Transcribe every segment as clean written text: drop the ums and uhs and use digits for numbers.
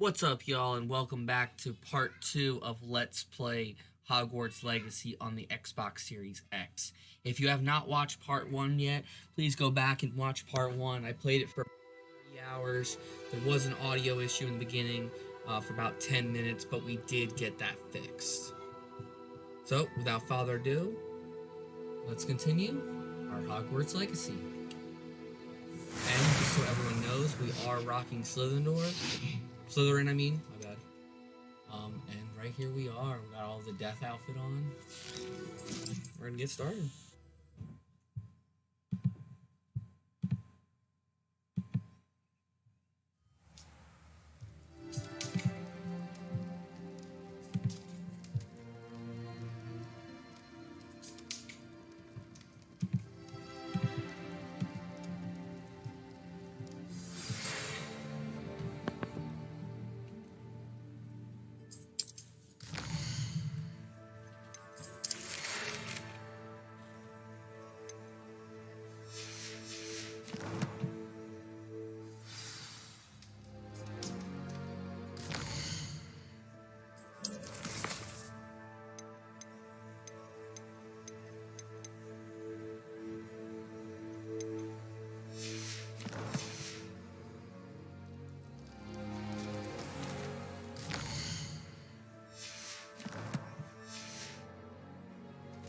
What's up, y'all, and welcome back to part 2 of Let's Play Hogwarts Legacy on the Xbox Series X. If you have not watched part 1 yet, please go back and watch part 1. I played it for 3 hours. There was an audio issue in the beginning for about 10 minutes, but we did get that fixed. So, without further ado, let's continue our Hogwarts Legacy. And just so everyone knows, we are rocking Slytherin, I mean, my bad. And right here we are. We got all the death outfit on. We're gonna get started.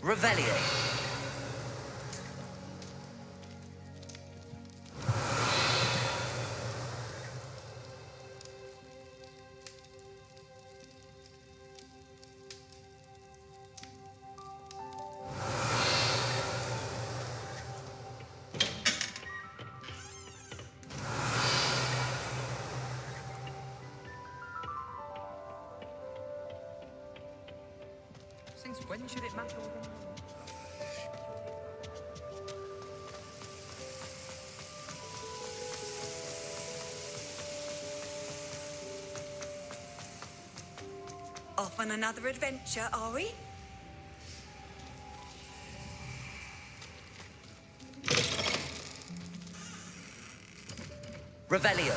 Revelio. Since when should it matter? Off on another adventure, are we? Revelio.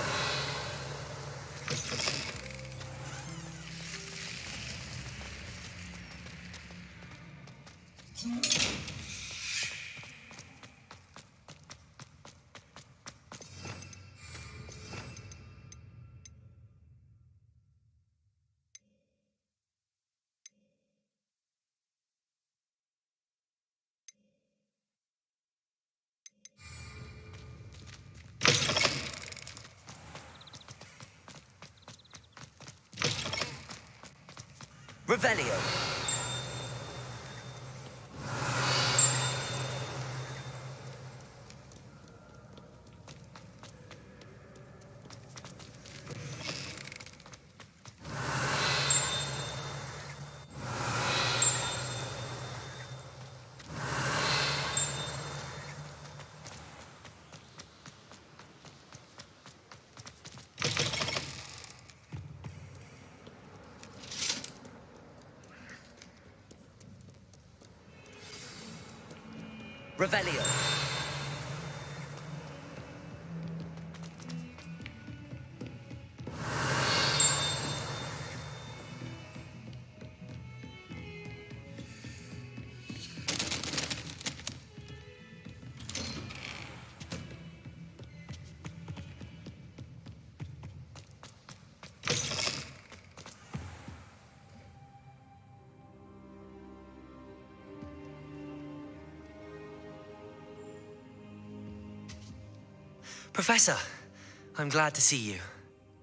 Revelio. Revelio. Professor, I'm glad to see you.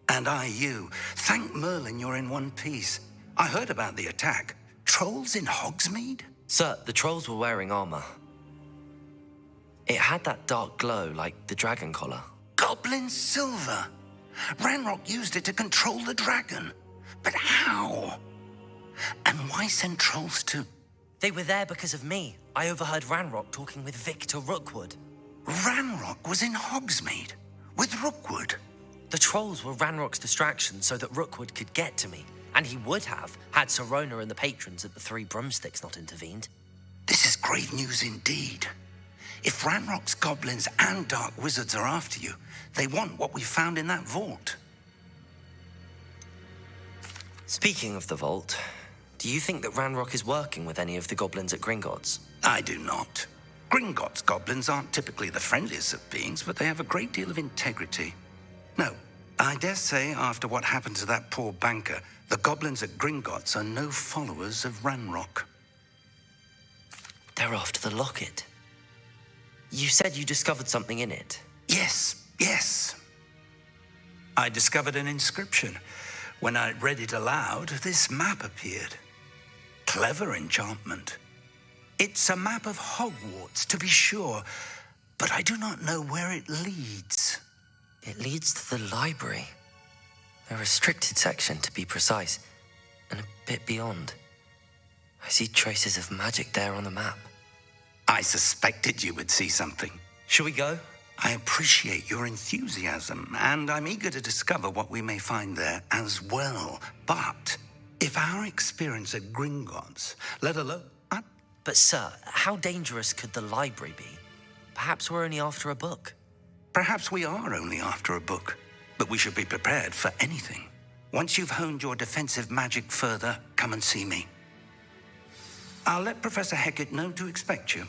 And I you. Thank Merlin you're in one piece. I heard about the attack. Trolls in Hogsmeade? Sir, the trolls were wearing armor. It had that dark glow like the dragon collar. Goblin silver. Ranrock used it to control the dragon. But how? And why send trolls to... They were there because of me. I overheard Ranrock talking with Victor Rookwood. Ranrock was in Hogsmeade with Rookwood. The trolls were Ranrock's distraction so that Rookwood could get to me. And he would have, had Sirona and the patrons at the Three Broomsticks not intervened. This is grave news indeed. If Ranrock's goblins and dark wizards are after you, they want what we found in that vault. Speaking of the vault, do you think that Ranrock is working with any of the goblins at Gringotts? I do not. Gringotts goblins aren't typically the friendliest of beings, but they have a great deal of integrity. No, I dare say after what happened to that poor banker, the goblins at Gringotts are no followers of Ranrock. They're after the locket. You said you discovered something in it. Yes. I discovered an inscription. When I read it aloud, this map appeared. Clever enchantment. It's a map of Hogwarts, to be sure, but I do not know where it leads. It leads to the library. A restricted section, to be precise, and a bit beyond. I see traces of magic there on the map. I suspected you would see something. Shall we go? I appreciate your enthusiasm, and I'm eager to discover what we may find there as well. But if our experience at Gringotts, let alone... But sir, how dangerous could the library be? Perhaps we're only after a book. Perhaps we are only after a book, but we should be prepared for anything. Once you've honed your defensive magic further, come and see me. I'll let Professor Hecat know to expect you.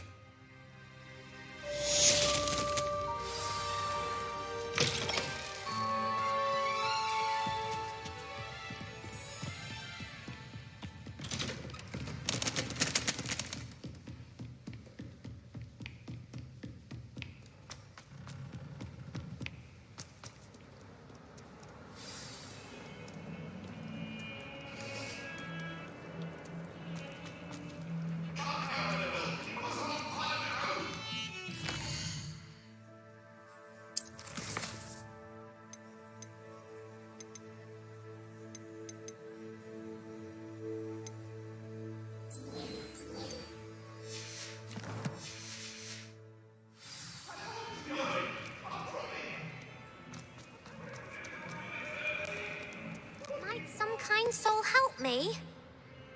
Some kind soul help me?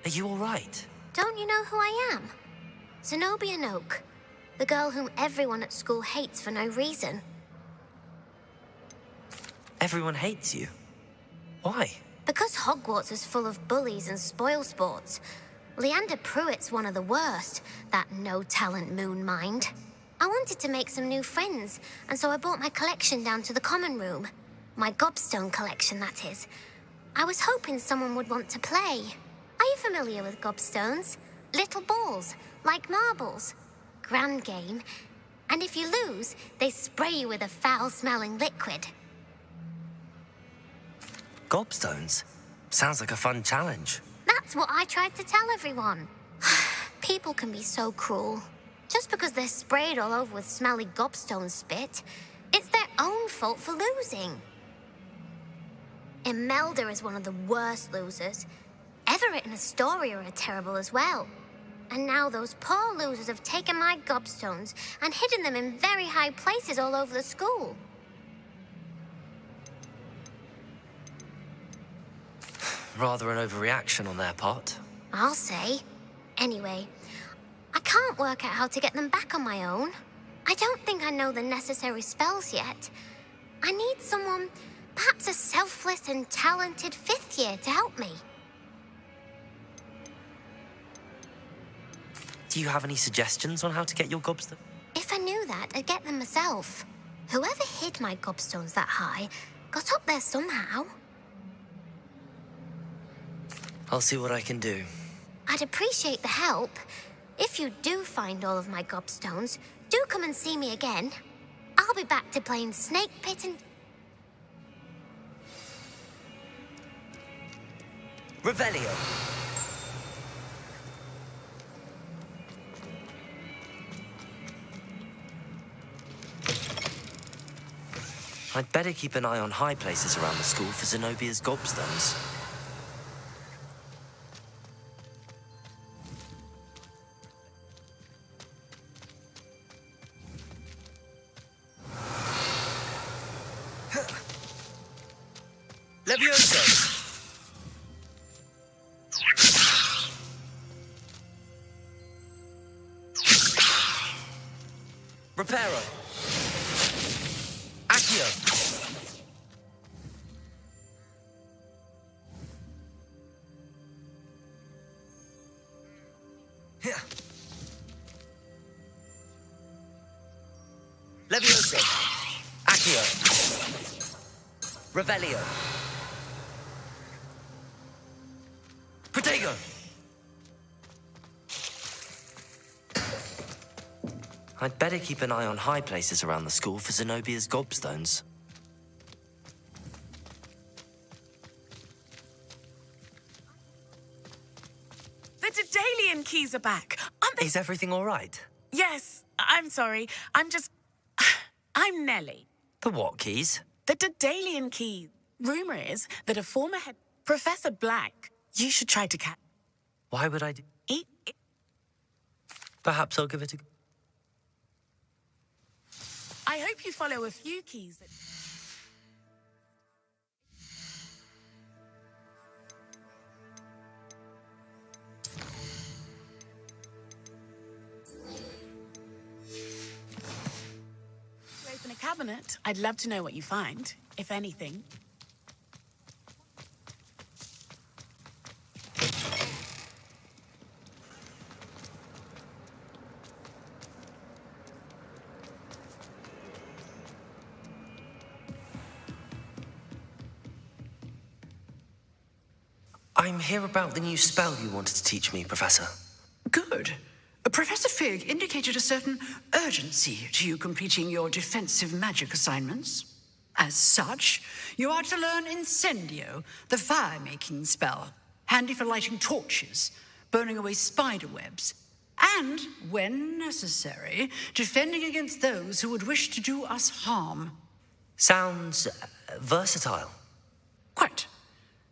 Are you all right? Don't you know who I am? Zenobia Noak, the girl whom everyone at school hates for no reason. Everyone hates you. Why? Because Hogwarts is full of bullies and spoilsports. Leander Pruitt's one of the worst, that no-talent moon mind. I wanted to make some new friends, and so I brought my collection down to the common room. My gobstone collection, that is. I was hoping someone would want to play. Are you familiar with gobstones? Little balls, like marbles. Grand game. And if you lose, they spray you with a foul-smelling liquid. Gobstones? Sounds like a fun challenge. That's what I tried to tell everyone. People can be so cruel. Just because they're sprayed all over with smelly gobstone spit, it's their own fault for losing. Imelda is one of the worst losers. Everett and Astoria are terrible as well. And now those poor losers have taken my gobstones and hidden them in very high places all over the school. Rather an overreaction on their part. I'll say. Anyway, I can't work out how to get them back on my own. I don't think I know the necessary spells yet. I need someone, perhaps a selfless and talented fifth year to help me. Do you have any suggestions on how to get your gobstone? If I knew that, I'd get them myself. Whoever hid my gobstones that high got up there somehow. I'll see what I can do. I'd appreciate the help. If you do find all of my gobstones, do come and see me again. I'll be back to playing Snake Pit and... Revelio. I'd better keep an eye on high places around the school for Zenobia's gobstones. Levioso! Reparo! Accio! Accio. Revelio. Protego. I'd better keep an eye on high places around the school for Zenobia's gobstones. The Daedalian keys are back. Aren't they? Is everything all right? Yes, I'm sorry. I'm Nellie. The what keys? The Daedalian key. Rumor is that a former head, Professor Black, you should try to catch. Why would I do... Eat. Perhaps I'll give it a go. I hope you follow a few keys. Open a cabinet. I'd love to know what you find, if anything. I'm here about the new spell you wanted to teach me, Professor. Good. Professor Fig indicated a certain urgency to you completing your defensive magic assignments. As such, you are to learn Incendio, the fire-making spell, handy for lighting torches, burning away spider webs, and, when necessary, defending against those who would wish to do us harm. Sounds versatile. Quite.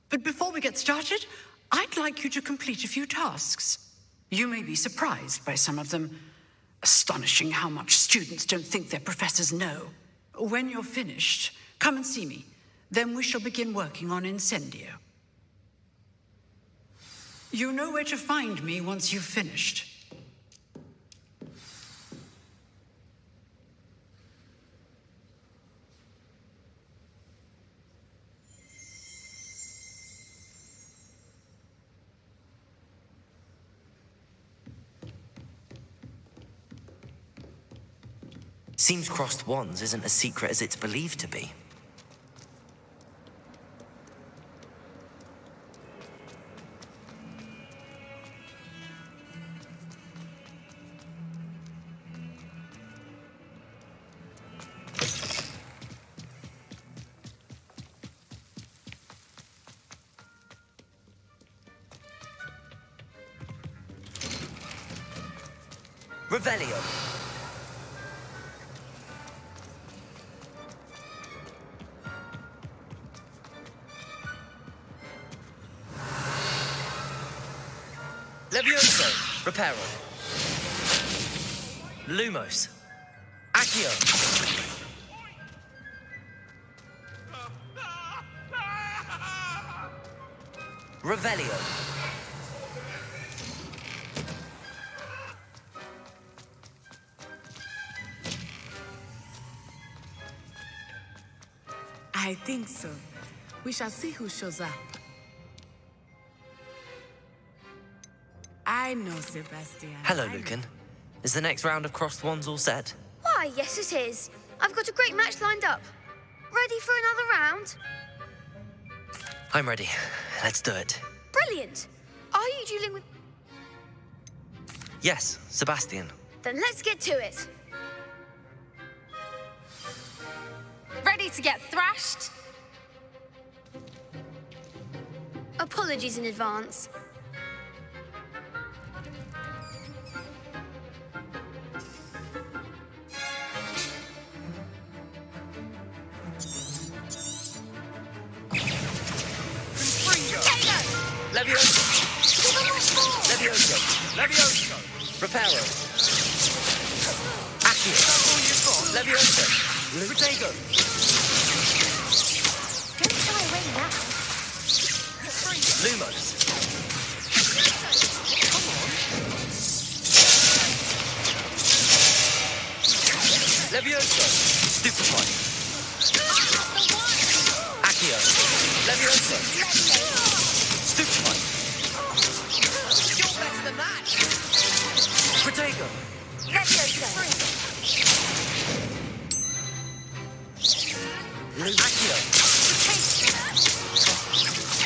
But before we get started, I'd like you to complete a few tasks. You may be surprised by some of them. Astonishing how much students don't think their professors know. When you're finished, come and see me. Then we shall begin working on Incendio. You know where to find me once you've finished. Seems crossed wands isn't as secret as it's believed to be. Revelio. Levioso. Reparo. Lumos. Accio. Revelio. I think so. We shall see who shows up. I know, Sebastian. Hello, Lucan. Is the next round of crossed wands all set? Why, yes it is. I've got a great match lined up. Ready for another round? I'm ready. Let's do it. Brilliant. Are you dueling with... Yes, Sebastian. Then let's get to it. Ready to get thrashed? Apologies in advance. Levioso. Levioso. Levioso. Reparo. Accio. Levioso. Protego. Don't shy away now. Lumos. Levioso. Stupefy. Accio. Levioso. Stupefy. You're better than that. Protego. Levioso. Accio!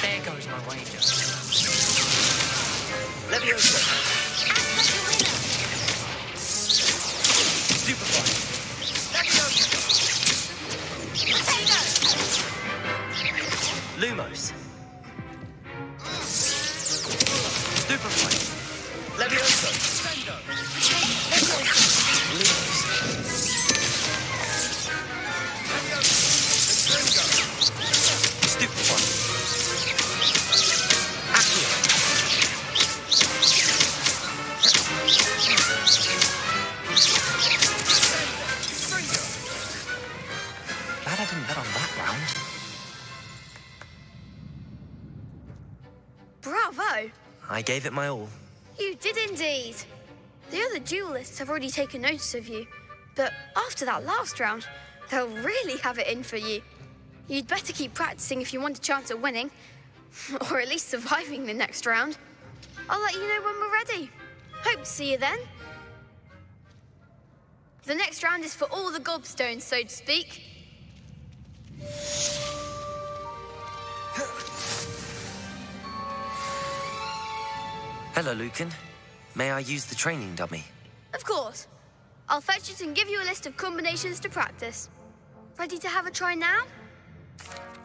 There goes my wager. Leviosa! Stupefy! Leviosa! Lumos! Stupefy! Leviosa! Lumos! Stupefy! Accio! Glad I didn't bet on that round. Bravo! I gave it my all. You did indeed. The other duelists have already taken notice of you, but after that last round, they'll really have it in for you. You'd better keep practicing if you want a chance at winning, or at least surviving the next round. I'll let you know when we're ready. Hope to see you then. The next round is for all the gobstones, so to speak. Hello, Lucan. May I use the training dummy? Of course. I'll fetch it and give you a list of combinations to practice. Ready to have a try now?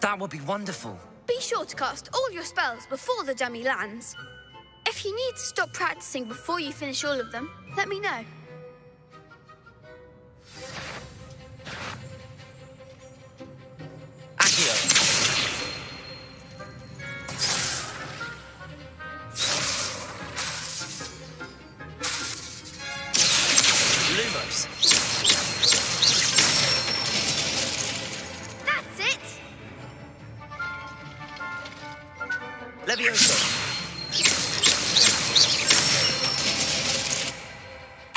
That would be wonderful. Be sure to cast all your spells before the dummy lands. If you need to stop practicing before you finish all of them, let me know. Accio! Lumos! That's it! Leviosa!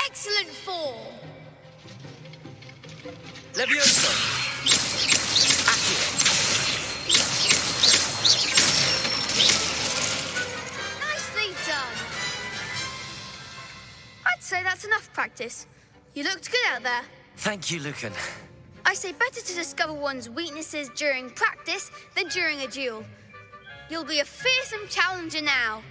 Excellent form! Leviosa! Accio! Nicely done! I'd say that's enough practice. You looked good out there. Thank you, Lucan. I say better to discover one's weaknesses during practice than during a duel. You'll be a fearsome challenger now.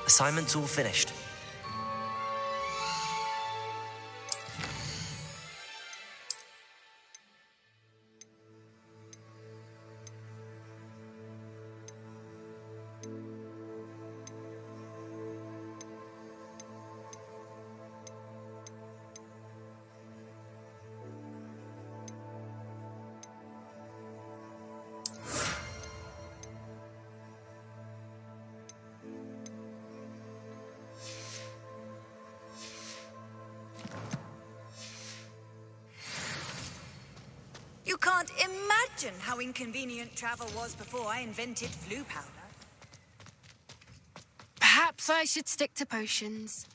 Assignment's all finished. You can't imagine how inconvenient travel was before I invented flu powder. Perhaps I should stick to potions.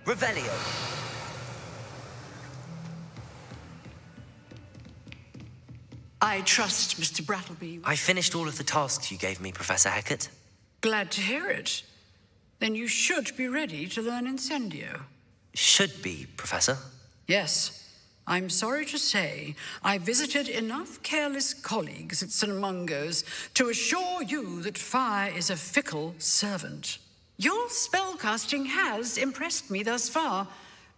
Revelio. I trust Mr. Brattleby. I finished all of the tasks you gave me, Professor Hecat. Glad to hear it. Then you should be ready to learn Incendio. Should be, Professor. Yes. I'm sorry to say I visited enough careless colleagues at St. Mungo's to assure you that fire is a fickle servant. Your spellcasting has impressed me thus far,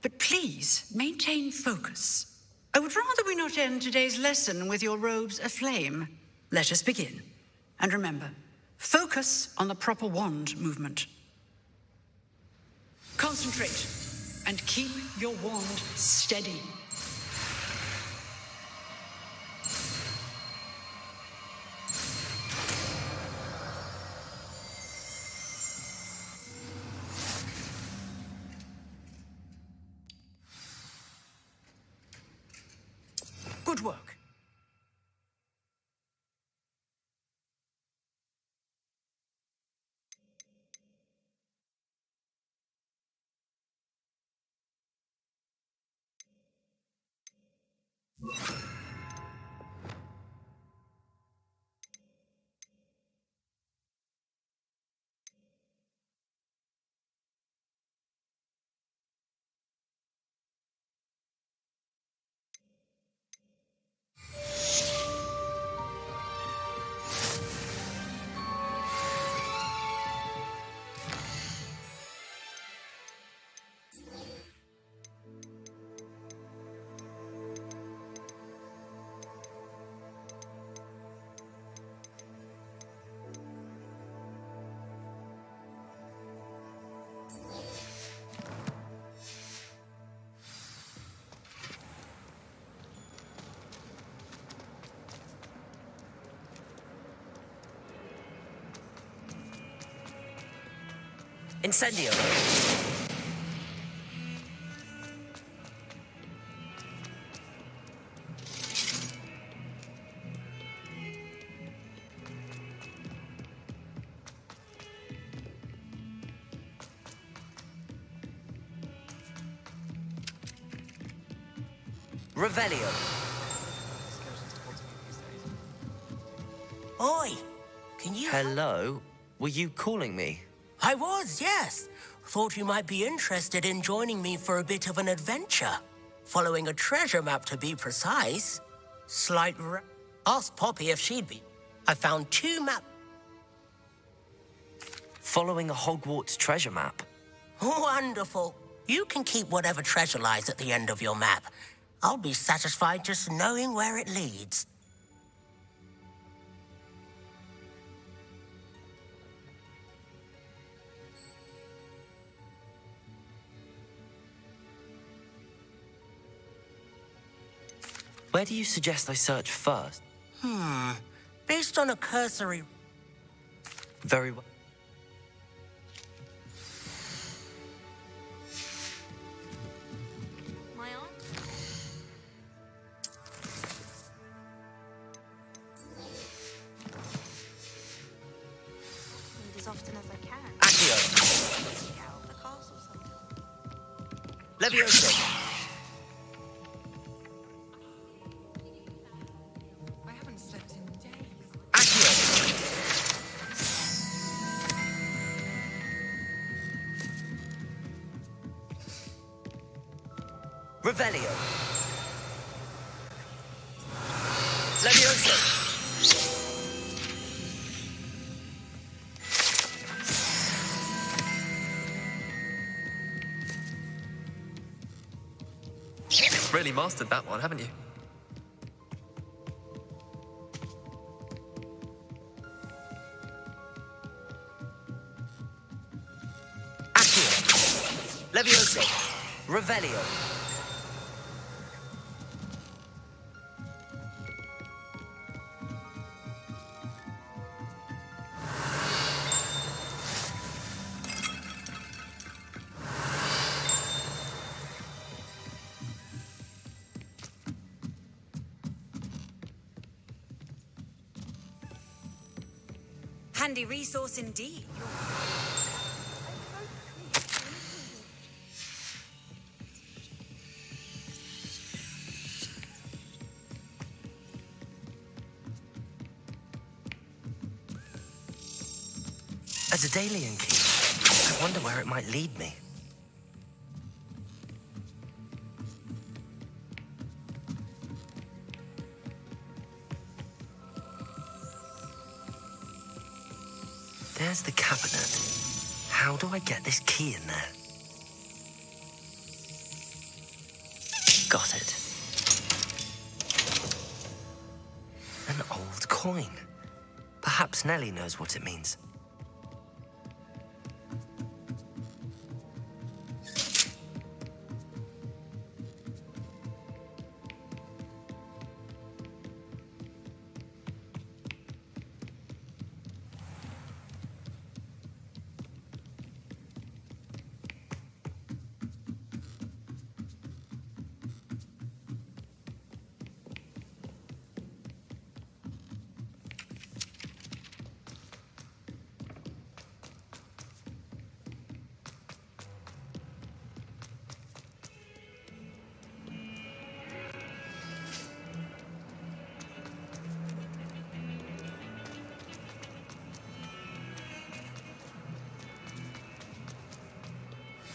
but please maintain focus. I would rather we not end today's lesson with your robes aflame. Let us begin. And remember, focus on the proper wand movement. Concentrate and keep your wand steady. work. Incendio. Revelio. Oi, can you... Hello? Were you calling me? I was, yes. Thought you might be interested in joining me for a bit of an adventure. Following a treasure map, to be precise. Ask Poppy if she'd be. I found 2 maps. Following a Hogwarts treasure map? Wonderful. You can keep whatever treasure lies at the end of your map. I'll be satisfied just knowing where it leads. Where do you suggest I search first? Based on a cursory... Very well. My aunt? And as often as I can. Accio. Check out the castle sometime. Levioso. I haven't slept in days. Accio. Revelio. Levioso. Really mastered that one, haven't you? Accio. Levioso. Revelio. Handy resource indeed. A Daedalian key. I wonder where it might lead me. There's the cabinet. How do I get this key in there? Got it. An old coin. Perhaps Nellie knows what it means.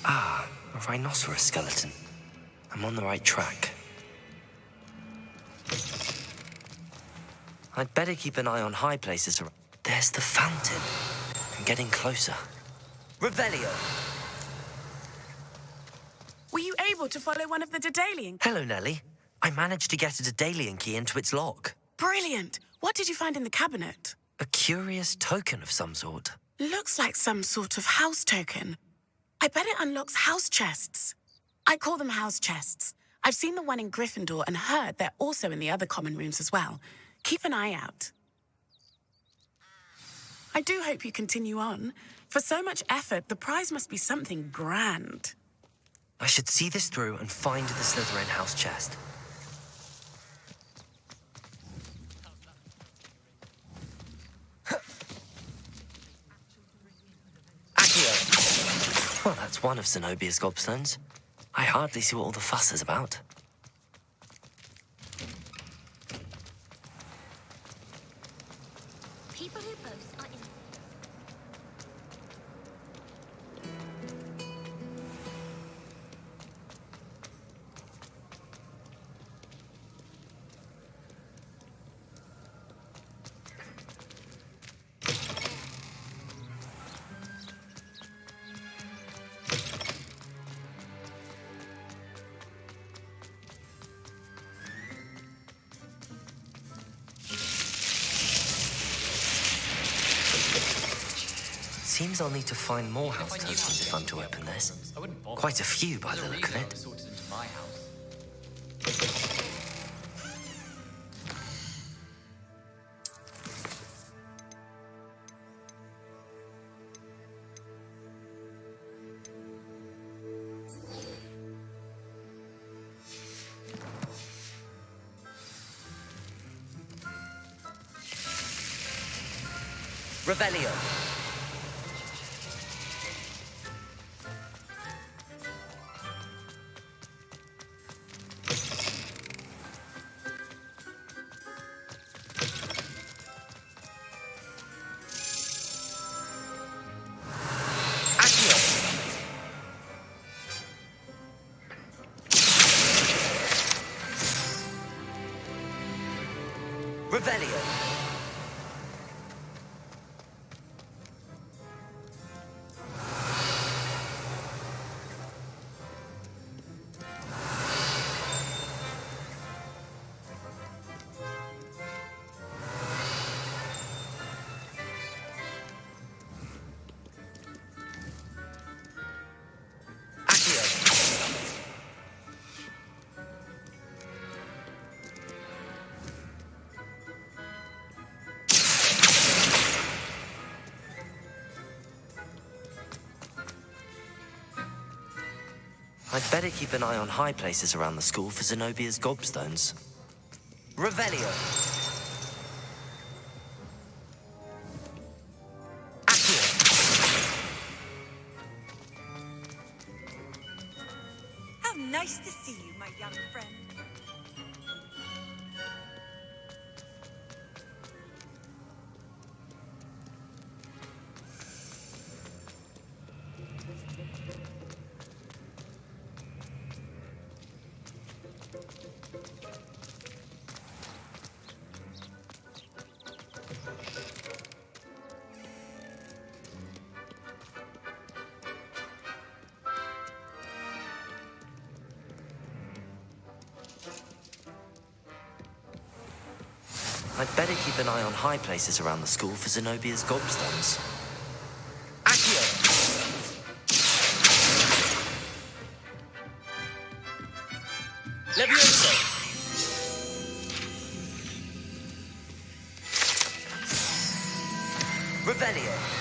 Ah, a rhinoceros skeleton. I'm on the right track. I'd better keep an eye on high places around. There's the fountain. I'm getting closer. Revelio! Were you able to follow one of the Daedalian? Hello, Nellie. I managed to get a Daedalian key into its lock. Brilliant. What did you find in the cabinet? A curious token of some sort. Looks like some sort of house token. I bet it unlocks house chests. I call them house chests. I've seen the one in Gryffindor and heard they're also in the other common rooms as well. Keep an eye out. I do hope you continue on. For so much effort, the prize must be something grand. I should see this through and find the Slytherin house chest. Accio! Well, that's one of Zenobia's gobstones. I hardly see what all the fuss is about. People who boast are in... Seems I'll need to find more house tokens if I'm to open this. Quite a few by the look of it. Revelio. Revelio. I'd better keep an eye on high places around the school for Zenobia's gobstones. Revelio. How nice to see you, my young friend. I'd better keep an eye on high places around the school for Zenobia's gobstones. Levioso! Revelio!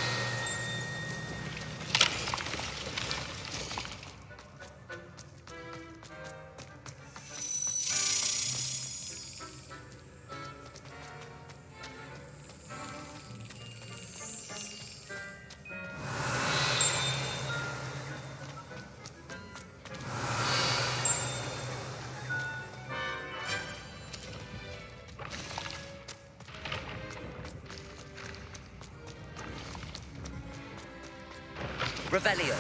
Revelio.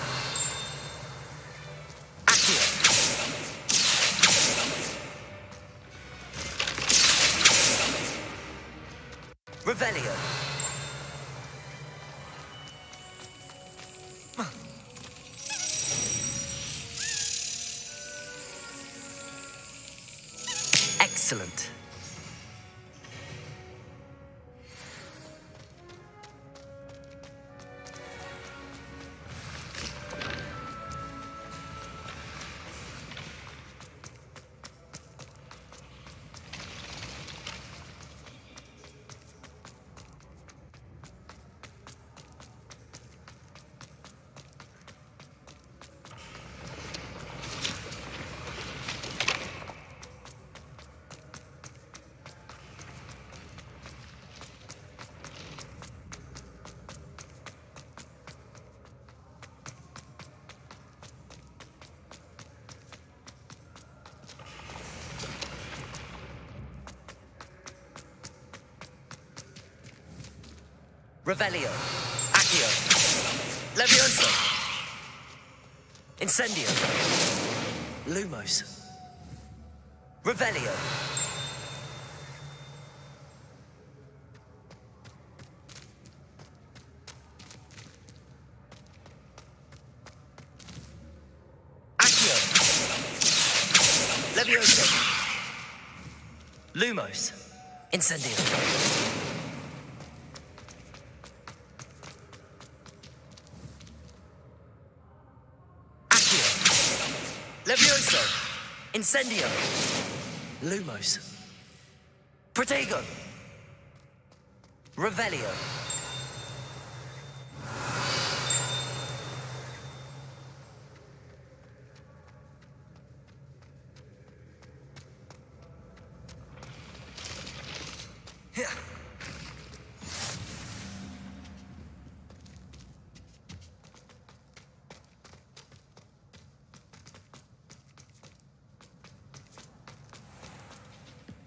Revelio. Excellent. Revelio. Accio. Levioso. Incendio. Lumos. Revelio. Accio. Levioso. Lumos. Incendio. Levioso. Incendio. Lumos. Protego. Revelio.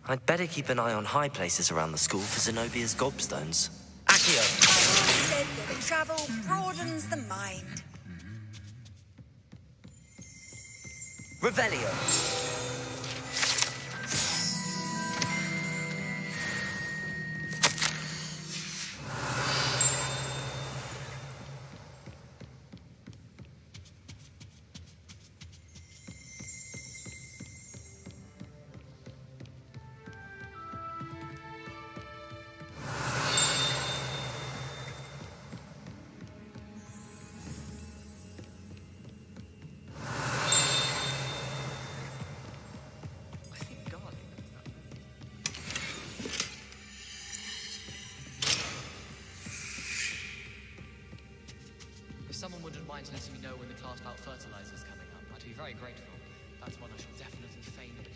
I'd better keep an eye on high places around the school for Zenobia's gobstones. Accio. I've always said that travel broadens the mind. Revelio. If someone wouldn't mind letting me know when the class bout fertilizer is coming up, I'd be very grateful. That's one I shall definitely feign it.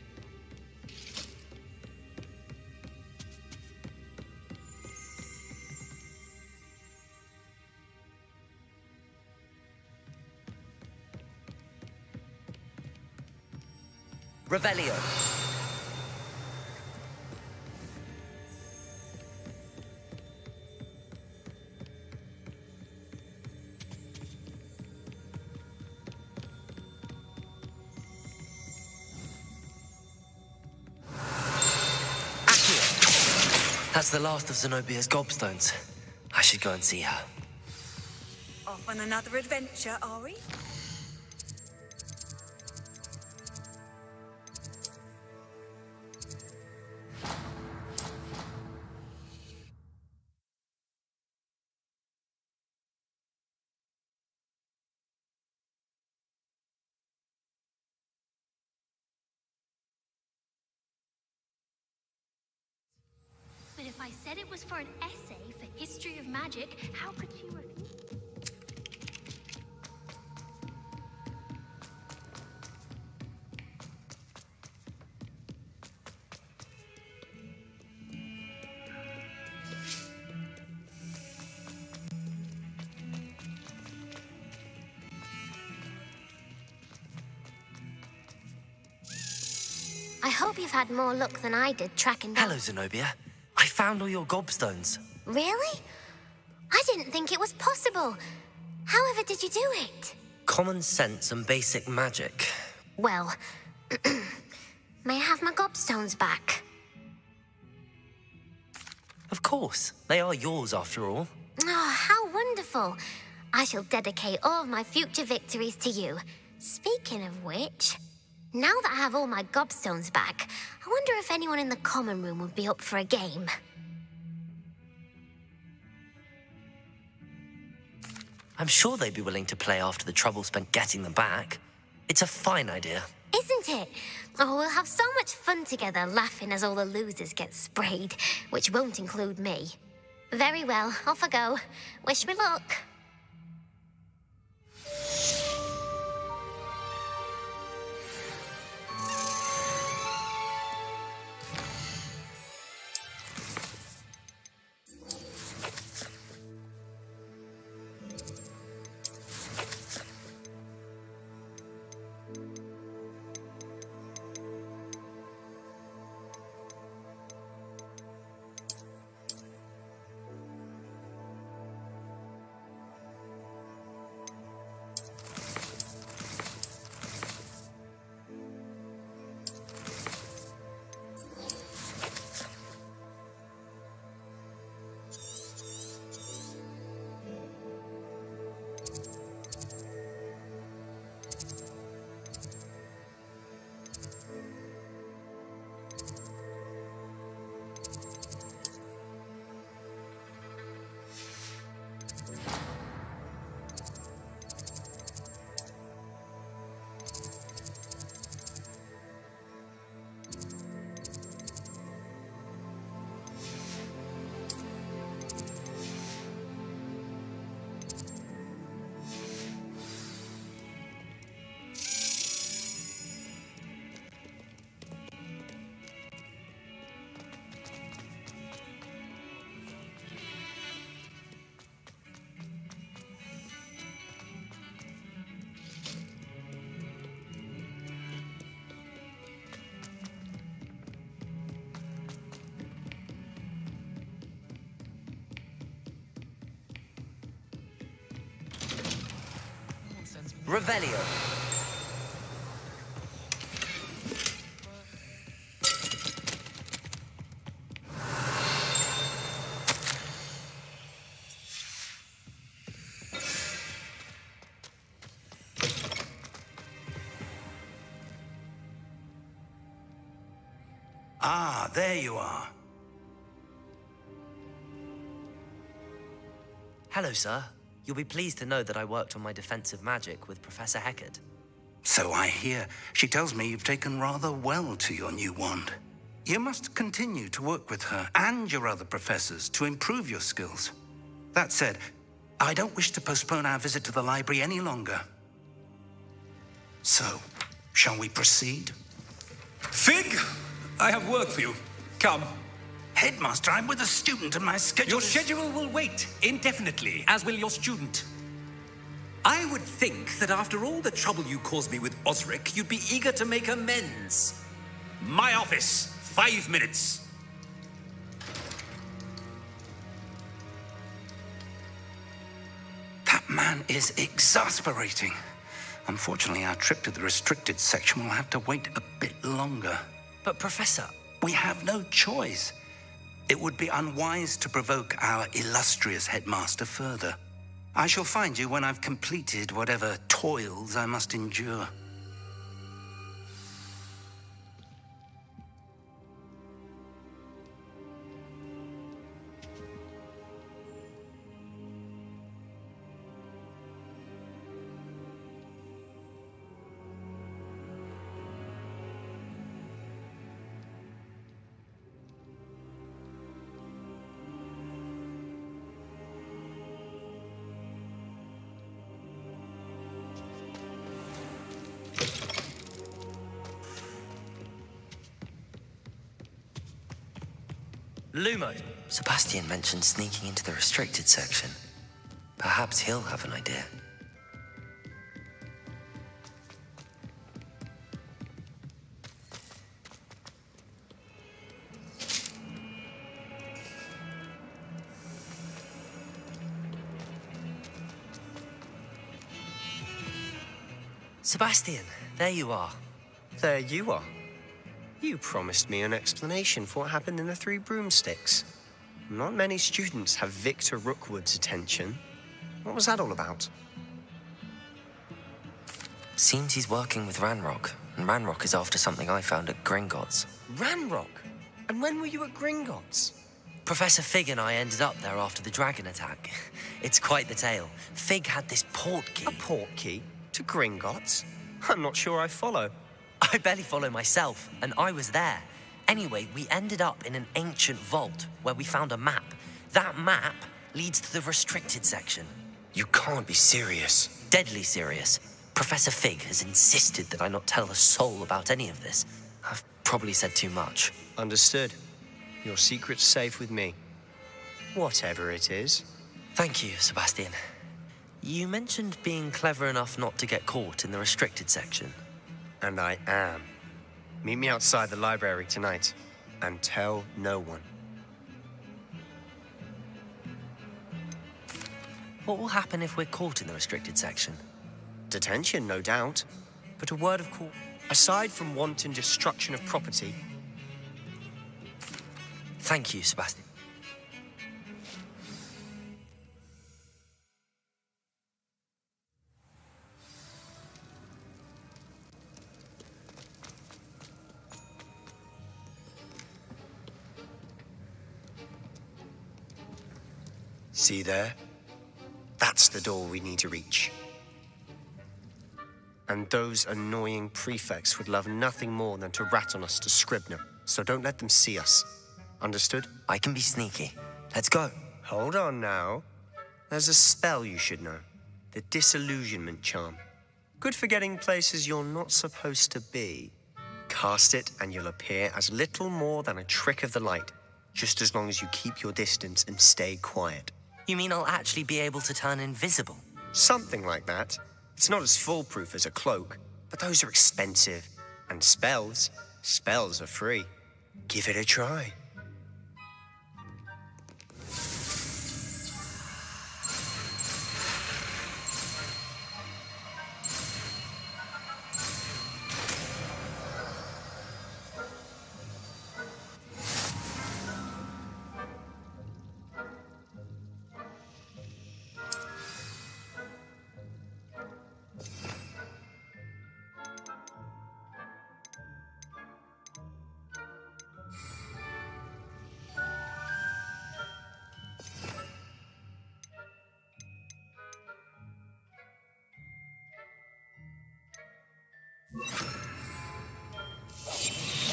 Revelio. That's the last of Zenobia's gobstones. I should go and see her. Off on another adventure, are we? But if I said it was for an essay for history of magic, how could she refuse? I hope you've had more luck than I did tracking down... Hello, Zenobia. I found all your gobstones. Really? I didn't think it was possible. However did you do it? Common sense and basic magic. Well, may I have my gobstones back? Of course, they are yours after all. Oh, how wonderful. I shall dedicate all of my future victories to you. Speaking of which, now that I have all my gobstones back, I wonder if anyone in the common room would be up for a game. I'm sure they'd be willing to play after the trouble spent getting them back. It's a fine idea. Isn't it? Oh, we'll have so much fun together laughing as all the losers get sprayed, which won't include me. Very well, off I go. Wish me luck. Revelio. Ah, there you are. Hello, sir. You'll be pleased to know that I worked on my defensive magic with Professor Heckard. So I hear. She tells me you've taken rather well to your new wand. You must continue to work with her and your other professors to improve your skills. That said, I don't wish to postpone our visit to the library any longer. So, shall we proceed? Fig, I have work for you. Come. Headmaster, I'm with a student and my schedule Your schedule will wait indefinitely, as will your student. I would think that after all the trouble you caused me with Osric, you'd be eager to make amends. My office, 5 minutes. That man is exasperating. Unfortunately, our trip to the restricted section will have to wait a bit longer. But, Professor... We have no choice. It would be unwise to provoke our illustrious headmaster further. I shall find you when I've completed whatever toils I must endure. Lumo. Sebastian mentioned sneaking into the restricted section. Perhaps he'll have an idea. Sebastian, there you are. There you are. You promised me an explanation for what happened in the Three Broomsticks. Not many students have Victor Rookwood's attention. What was that all about? Seems he's working with Ranrock, and Ranrock is after something I found at Gringotts. Ranrock? And when were you at Gringotts? Professor Fig and I ended up there after the dragon attack. It's quite the tale. Fig had this port key. A port key? To Gringotts? I'm not sure I follow. I barely follow myself, and I was there. Anyway, we ended up in an ancient vault where we found a map. That map leads to the restricted section. You can't be serious. Deadly serious. Professor Fig has insisted that I not tell a soul about any of this. I've probably said too much. Understood. Your secret's safe with me. Whatever it is. Thank you, Sebastian. You mentioned being clever enough not to get caught in the restricted section. And I am. Meet me outside the library tonight, and tell no one. What will happen if we're caught in the restricted section? Detention, no doubt. But a word of caution. Aside from wanton destruction of property... Thank you, Sebastian. See there? That's the door we need to reach. And those annoying prefects would love nothing more than to rat on us to Scribner, so don't let them see us. Understood? I can be sneaky. Let's go. Hold on now. There's a spell you should know. The Disillusionment Charm. Good for getting places you're not supposed to be. Cast it and you'll appear as little more than a trick of the light, just as long as you keep your distance and stay quiet. You mean I'll actually be able to turn invisible? Something like that. It's not as foolproof as a cloak, but those are expensive. And spells are free. Give it a try.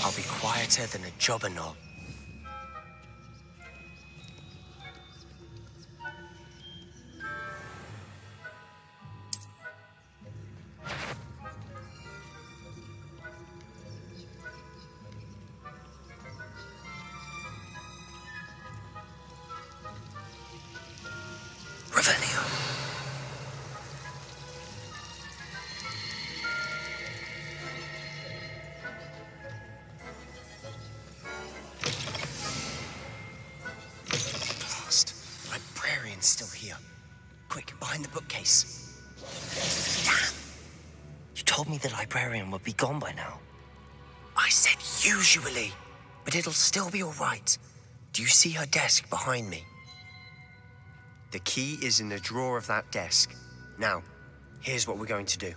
I'll be quieter than a jobberknoll. Revelio. Librarian's still here. Quick, behind the bookcase. Damn. You told me the librarian would be gone by now. I said usually, but it'll still be all right. Do you see her desk behind me? The key is in the drawer of that desk. Now, here's what we're going to do.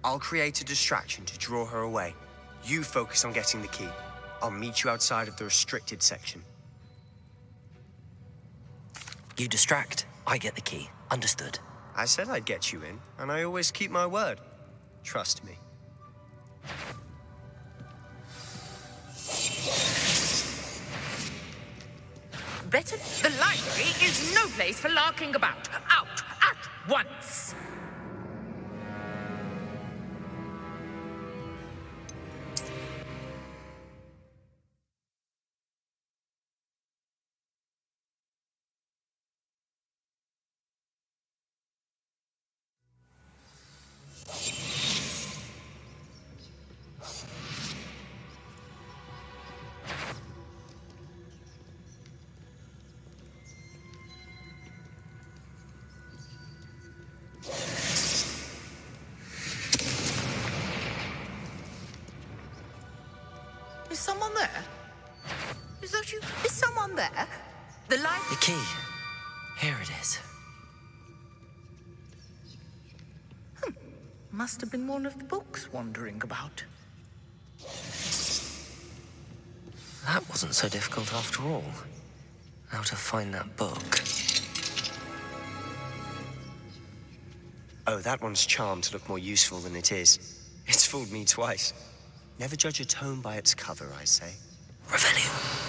I'll create a distraction to draw her away. You focus on getting the key. I'll meet you outside of the restricted section. You distract, I get the key. Understood. I said I'd get you in, and I always keep my word. Trust me. Better, the library is no place for larking about. Out at once! Is someone there? Is that you? Is someone there? The light... The key. Here it is. Must have been one of the books wandering about. That wasn't so difficult after all. How to find that book. Oh, that one's charmed to look more useful than it is. It's fooled me twice. Never judge a tome by its cover, I say. Revelio.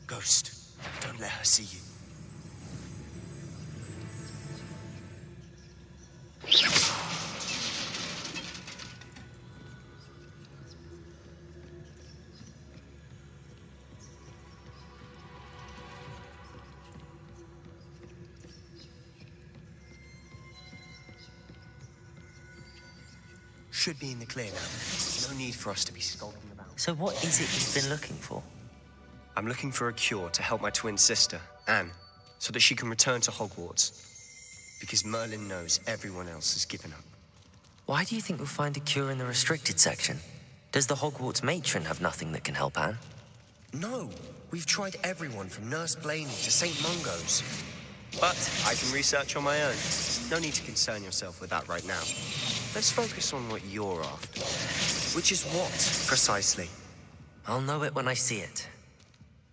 Ghost, don't let her see you. Should be in the clear now. No need for us to be skulking about. So what is it you've been looking for? I'm looking for a cure to help my twin sister, Anne, so that she can return to Hogwarts. Because Merlin knows everyone else has given up. Why do you think we'll find a cure in the restricted section? Does the Hogwarts matron have nothing that can help Anne? No, we've tried everyone from Nurse Blaney to St. Mungo's. But I can research on my own. No need to concern yourself with that right now. Let's focus on what you're after. Which is what, precisely? I'll know it when I see it.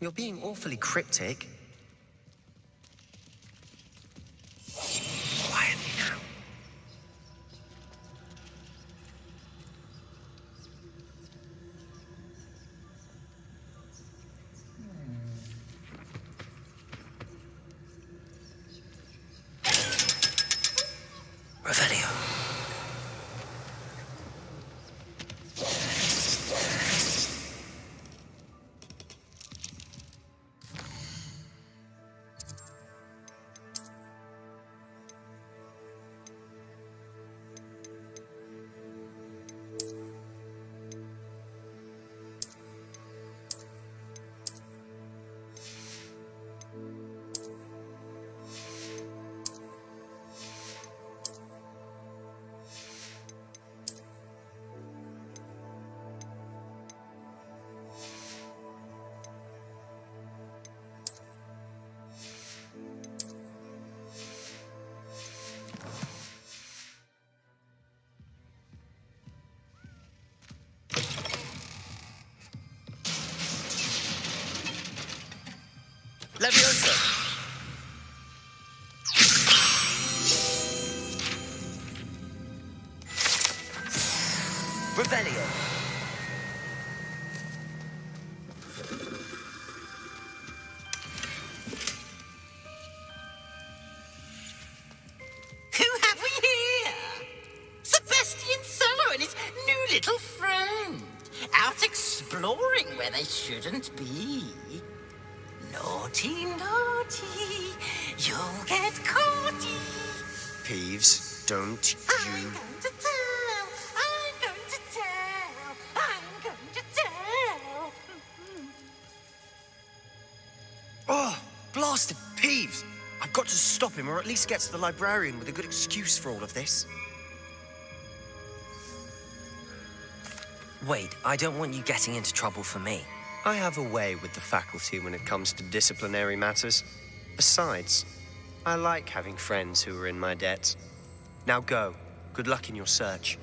You're being awfully cryptic. Quietly now. Revelio. Leviosa! Revelio. Who have we here? Sebastian Solo and his new little friend. Out exploring where they shouldn't be. Naughty, naughty, you'll get caughty. Peeves, don't you... I'm going to tell, I'm going to tell, I'm going to tell. Oh, blasted Peeves! I've got to stop him, or at least get to the librarian with a good excuse for all of this. Wait, I don't want you getting into trouble for me. I have a way with the faculty when it comes to disciplinary matters. Besides, I like having friends who are in my debt. Now go. Good luck in your search.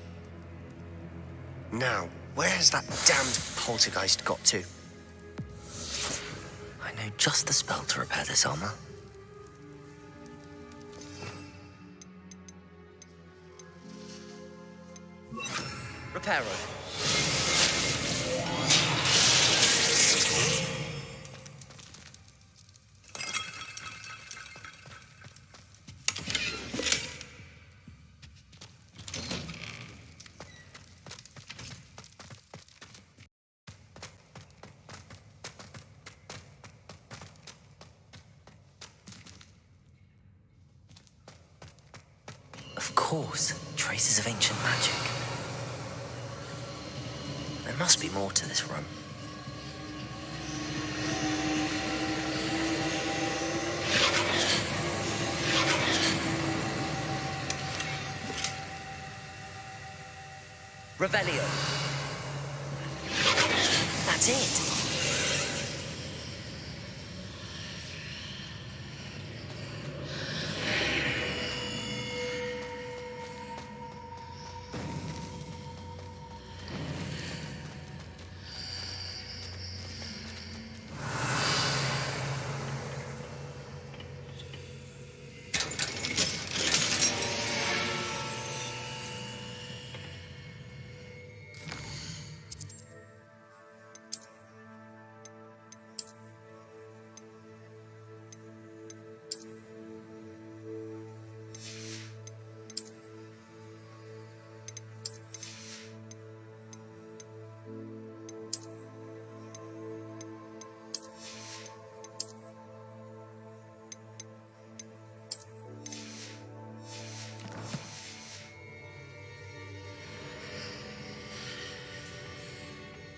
Now, where has that damned poltergeist got to? I know just the spell to repair this armor. Reparo. Of course, traces of ancient magic. There must be more to this room. Revelio. That's it.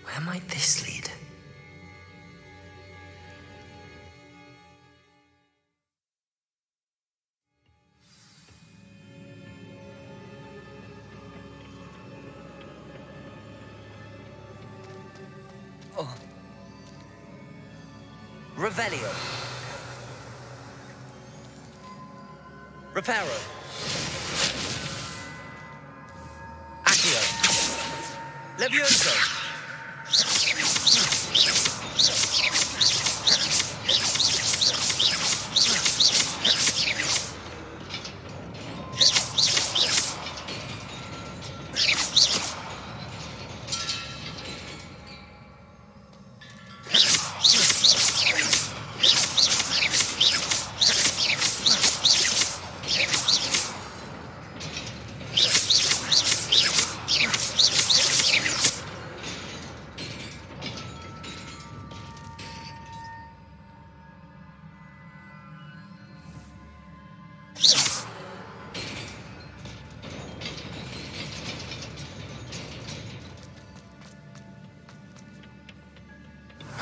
Where might this lead? Oh. Revelio. Reparo. Accio. Levioso.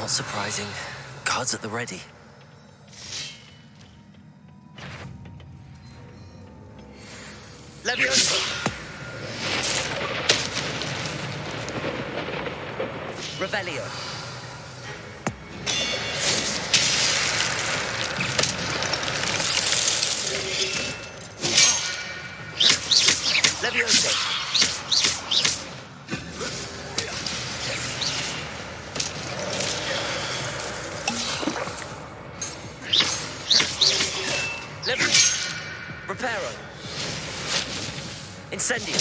Not surprising. Guards at the ready. Levioso! Revelio. Levioso. Reparo. Incendio.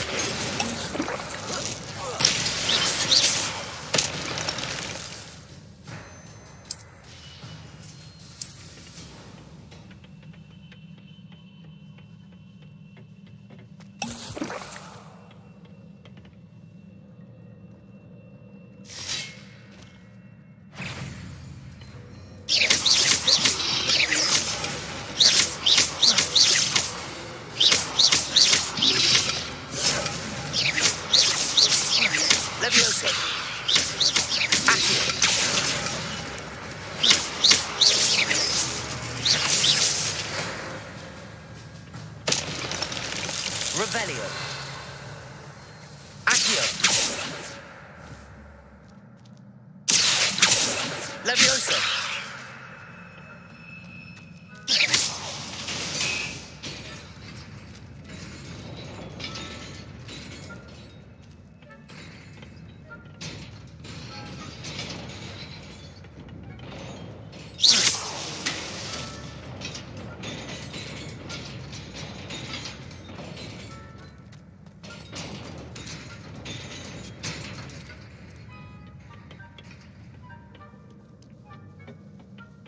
Levioso. Accio. Revelio. Accio. Levioso.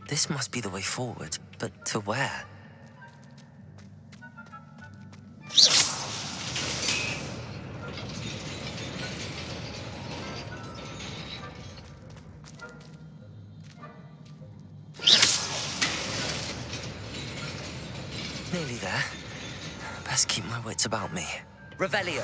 This must be the way forward, but to where? Nearly there. Best keep my wits about me. Revelio.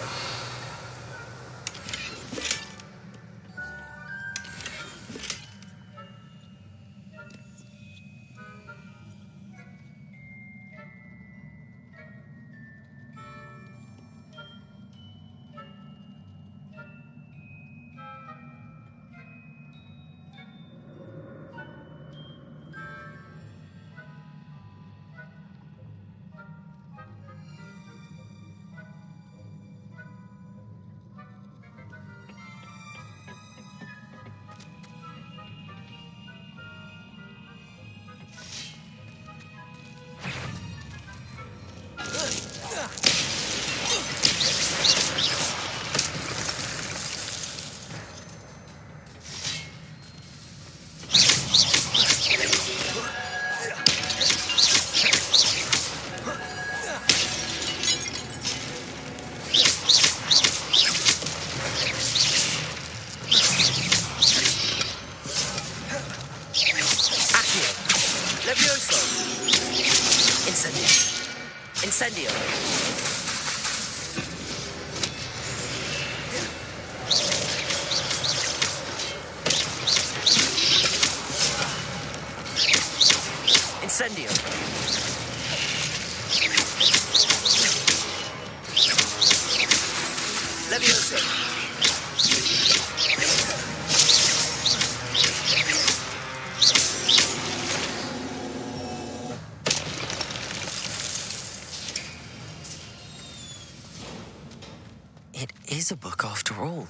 Incendio. Incendio. Levioso. It is a book after all.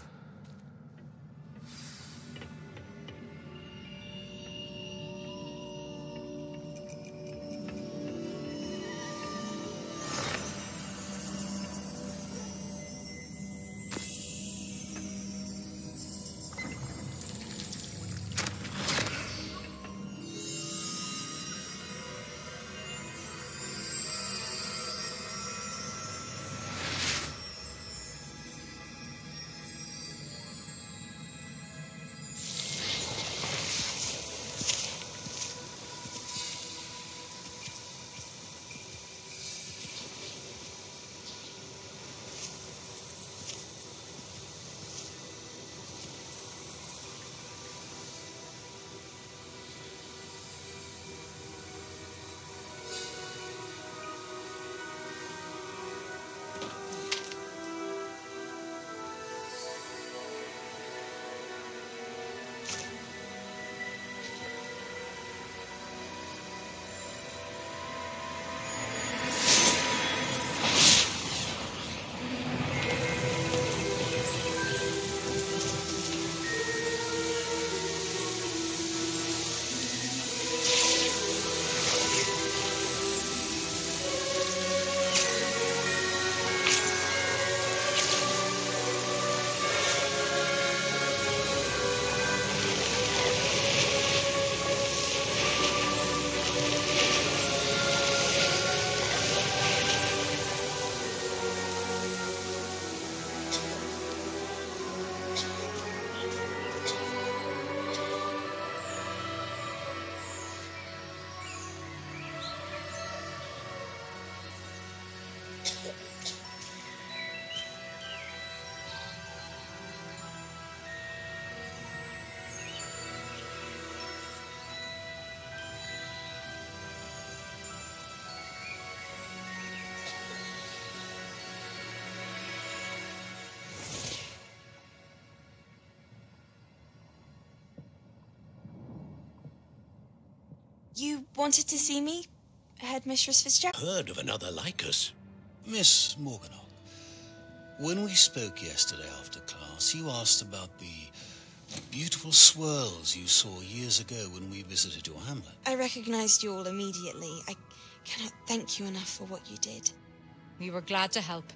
You wanted to see me, Headmistress Fitzgerald? Heard of another like us? Miss Morganach, when we spoke yesterday after class, you asked about the beautiful swirls you saw years ago when we visited your hamlet. I recognized you all immediately. I cannot thank you enough for what you did. We were glad to help.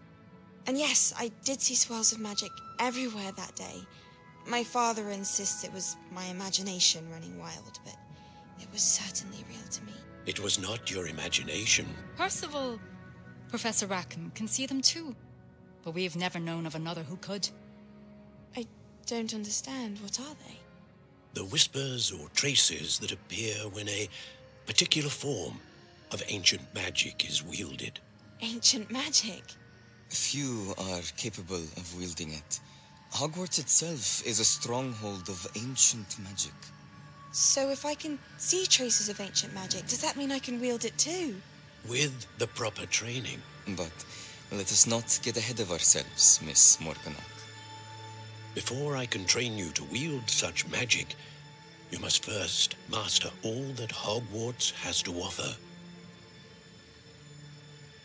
And yes, I did see swirls of magic everywhere that day. My father insists it was my imagination running wild, but it was certainly real to me. It was not your imagination. Percival, Professor Rackham can see them too. But we've never known of another who could. I don't understand. What are they? The whispers or traces that appear when a particular form of ancient magic is wielded. Ancient magic? Few are capable of wielding it. Hogwarts itself is a stronghold of ancient magic. So if I can see traces of ancient magic, does that mean I can wield it too? With the proper training. But let us not get ahead of ourselves, Miss Morganach. Before I can train you to wield such magic, you must first master all that Hogwarts has to offer.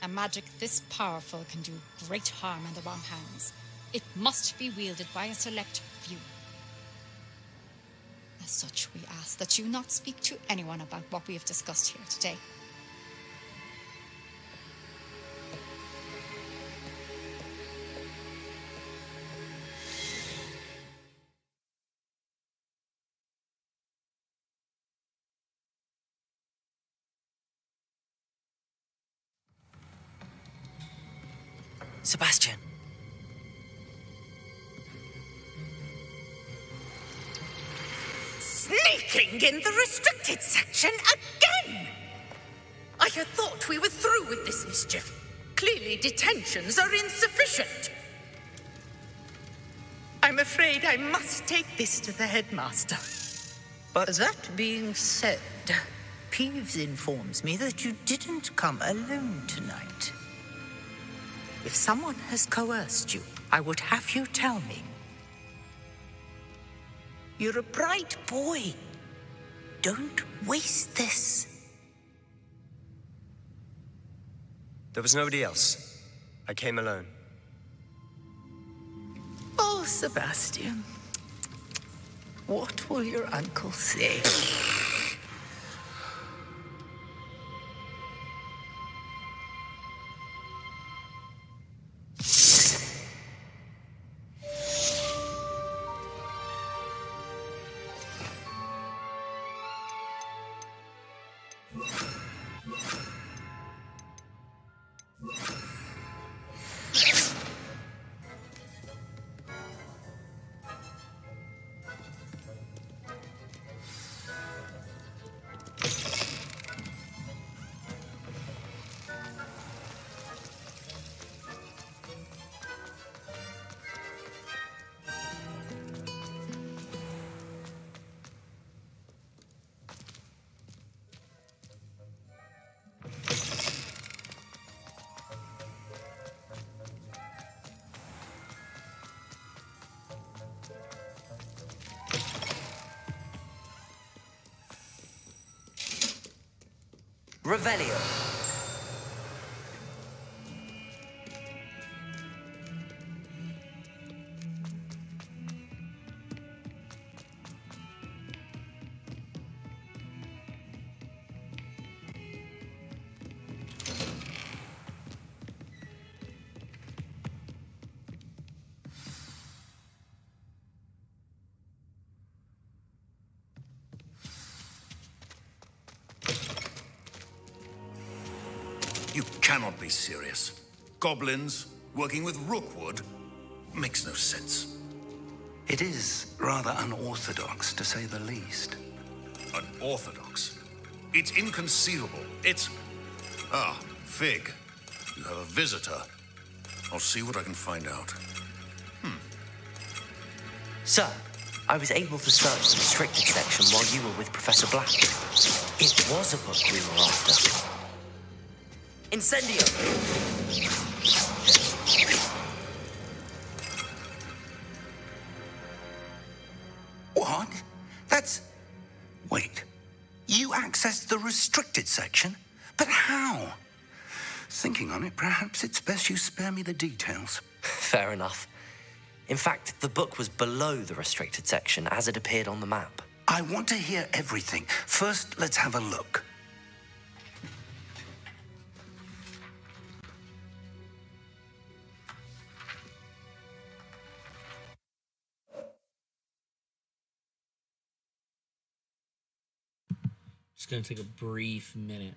A magic this powerful can do great harm in the wrong hands. It must be wielded by a select few. As such, we ask that you not speak to anyone about what we have discussed here today. Sebastian. Sneaking in the restricted section again! I had thought we were through with this mischief. Clearly detentions are insufficient. I'm afraid I must take this to the headmaster. But that being said, Peeves informs me that you didn't come alone tonight. If someone has coerced you, I would have you tell me. You're a bright boy. Don't waste this. There was nobody else. I came alone. Oh, Sebastian. What will your uncle say? Revelio. You cannot be serious. Goblins working with Rookwood makes no sense. It is rather unorthodox, to say the least. Unorthodox? It's inconceivable. It's... Ah, Fig. You have a visitor. I'll see what I can find out. Sir, I was able to search the restricted section while you were with Professor Black. It was a book we were after. Incendio! What? That's... Wait. You accessed the restricted section? But how? Thinking on it, perhaps it's best you spare me the details. Fair enough. In fact, the book was below the restricted section as it appeared on the map. I want to hear everything. First, let's have a look. Just going to take a brief minute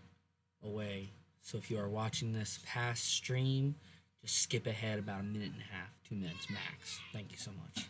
away. So if you are watching this past stream, just skip ahead about a minute and a half, 2 minutes max. Thank you so much.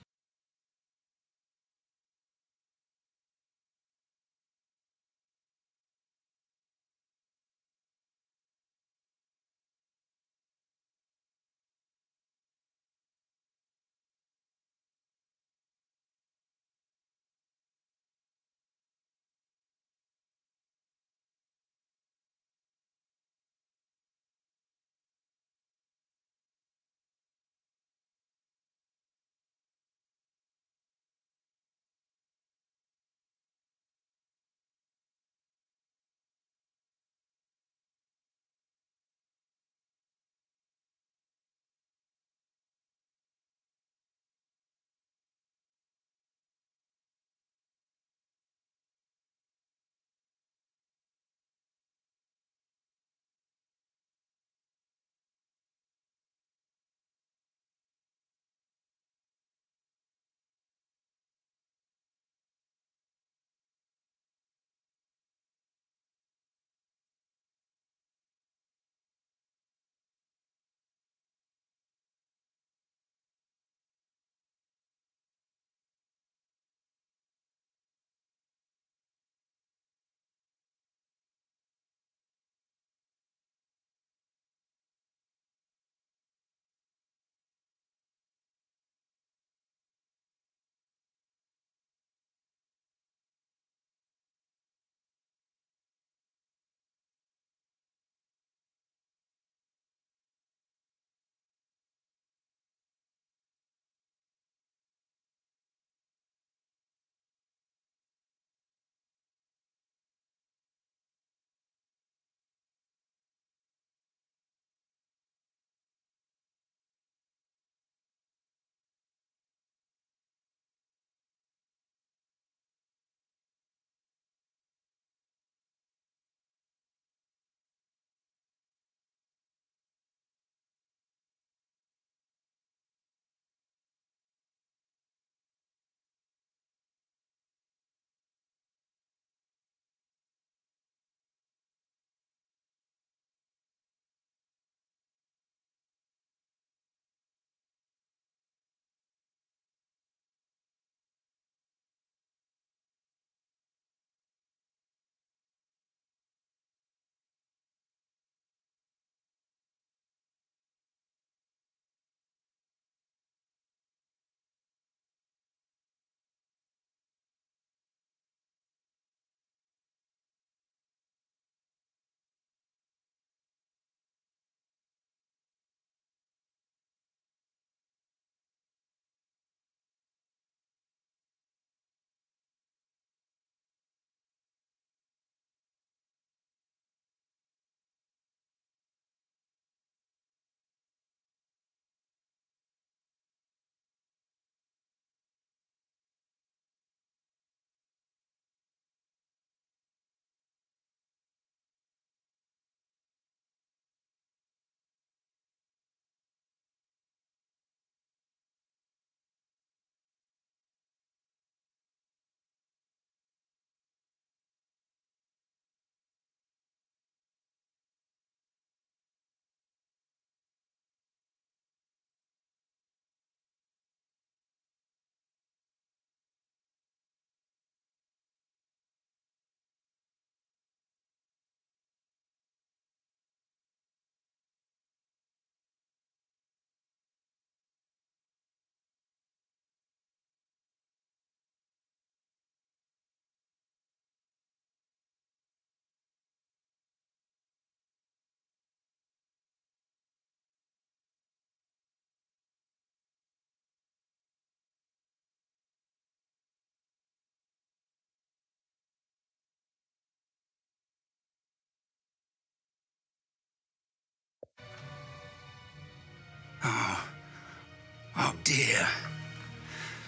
dear.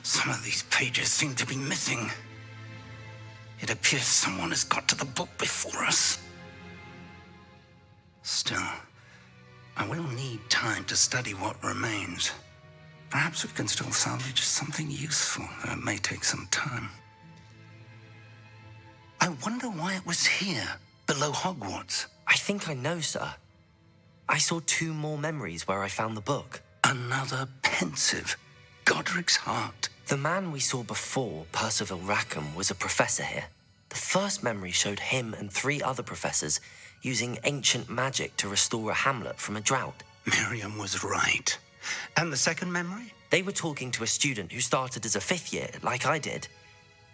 Some of these pages seem to be missing. It appears someone has got to the book before us. Still, I will need time to study what remains. Perhaps we can still salvage something useful, though it may take some time. I wonder why it was here, below Hogwarts. I think I know, sir. I saw 2 more memories where I found the book. Another pensive Godric's heart. The man we saw before, Percival Rackham, was a professor here. The first memory showed him and 3 other professors using ancient magic to restore a hamlet from a drought. Miriam was right. And the second memory? They were talking to a student who started as a 5th year, like I did.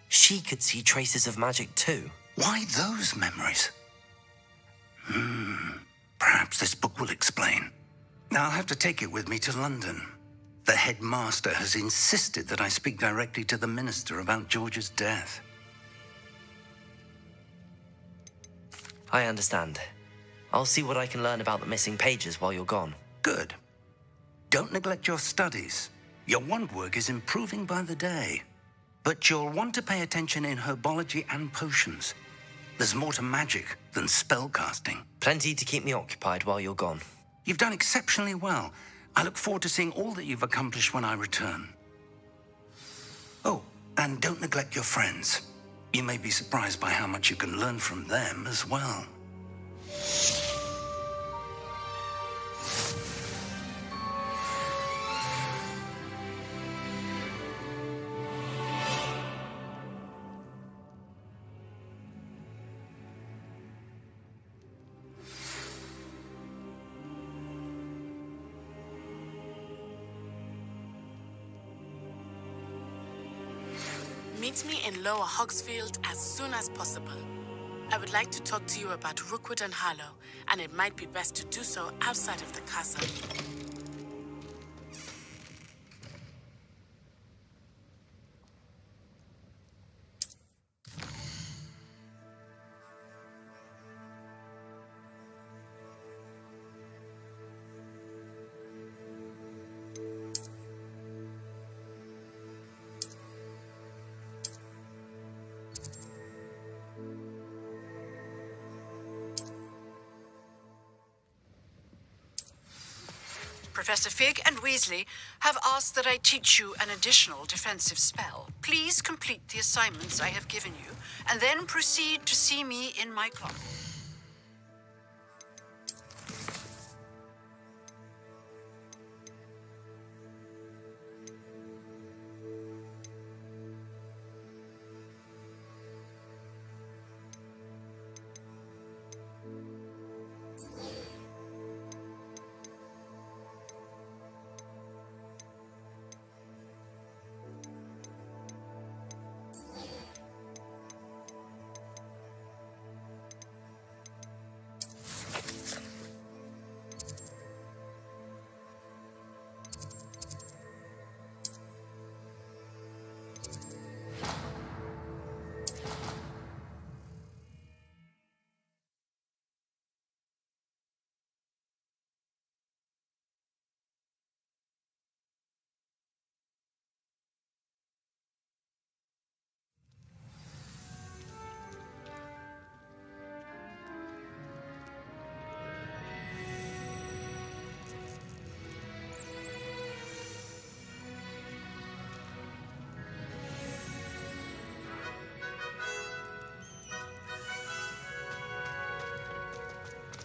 She could see traces of magic too. Why those memories? Perhaps this book will explain. Now I'll have to take it with me to London. The headmaster has insisted that I speak directly to the minister about George's death. I understand. I'll see what I can learn about the missing pages while you're gone. Good. Don't neglect your studies. Your wand work is improving by the day. But you'll want to pay attention in herbology and potions. There's more to magic than spellcasting. Plenty to keep me occupied while you're gone. You've done exceptionally well. I look forward to seeing all that you've accomplished when I return. Oh, and don't neglect your friends. You may be surprised by how much you can learn from them as well. Meet me in Lower Hogsfield as soon as possible. I would like to talk to you about Rookwood and Harlow, and it might be best to do so outside of the castle. Professor Fig and Weasley have asked that I teach you an additional defensive spell. Please complete the assignments I have given you, and then proceed to see me in my closet.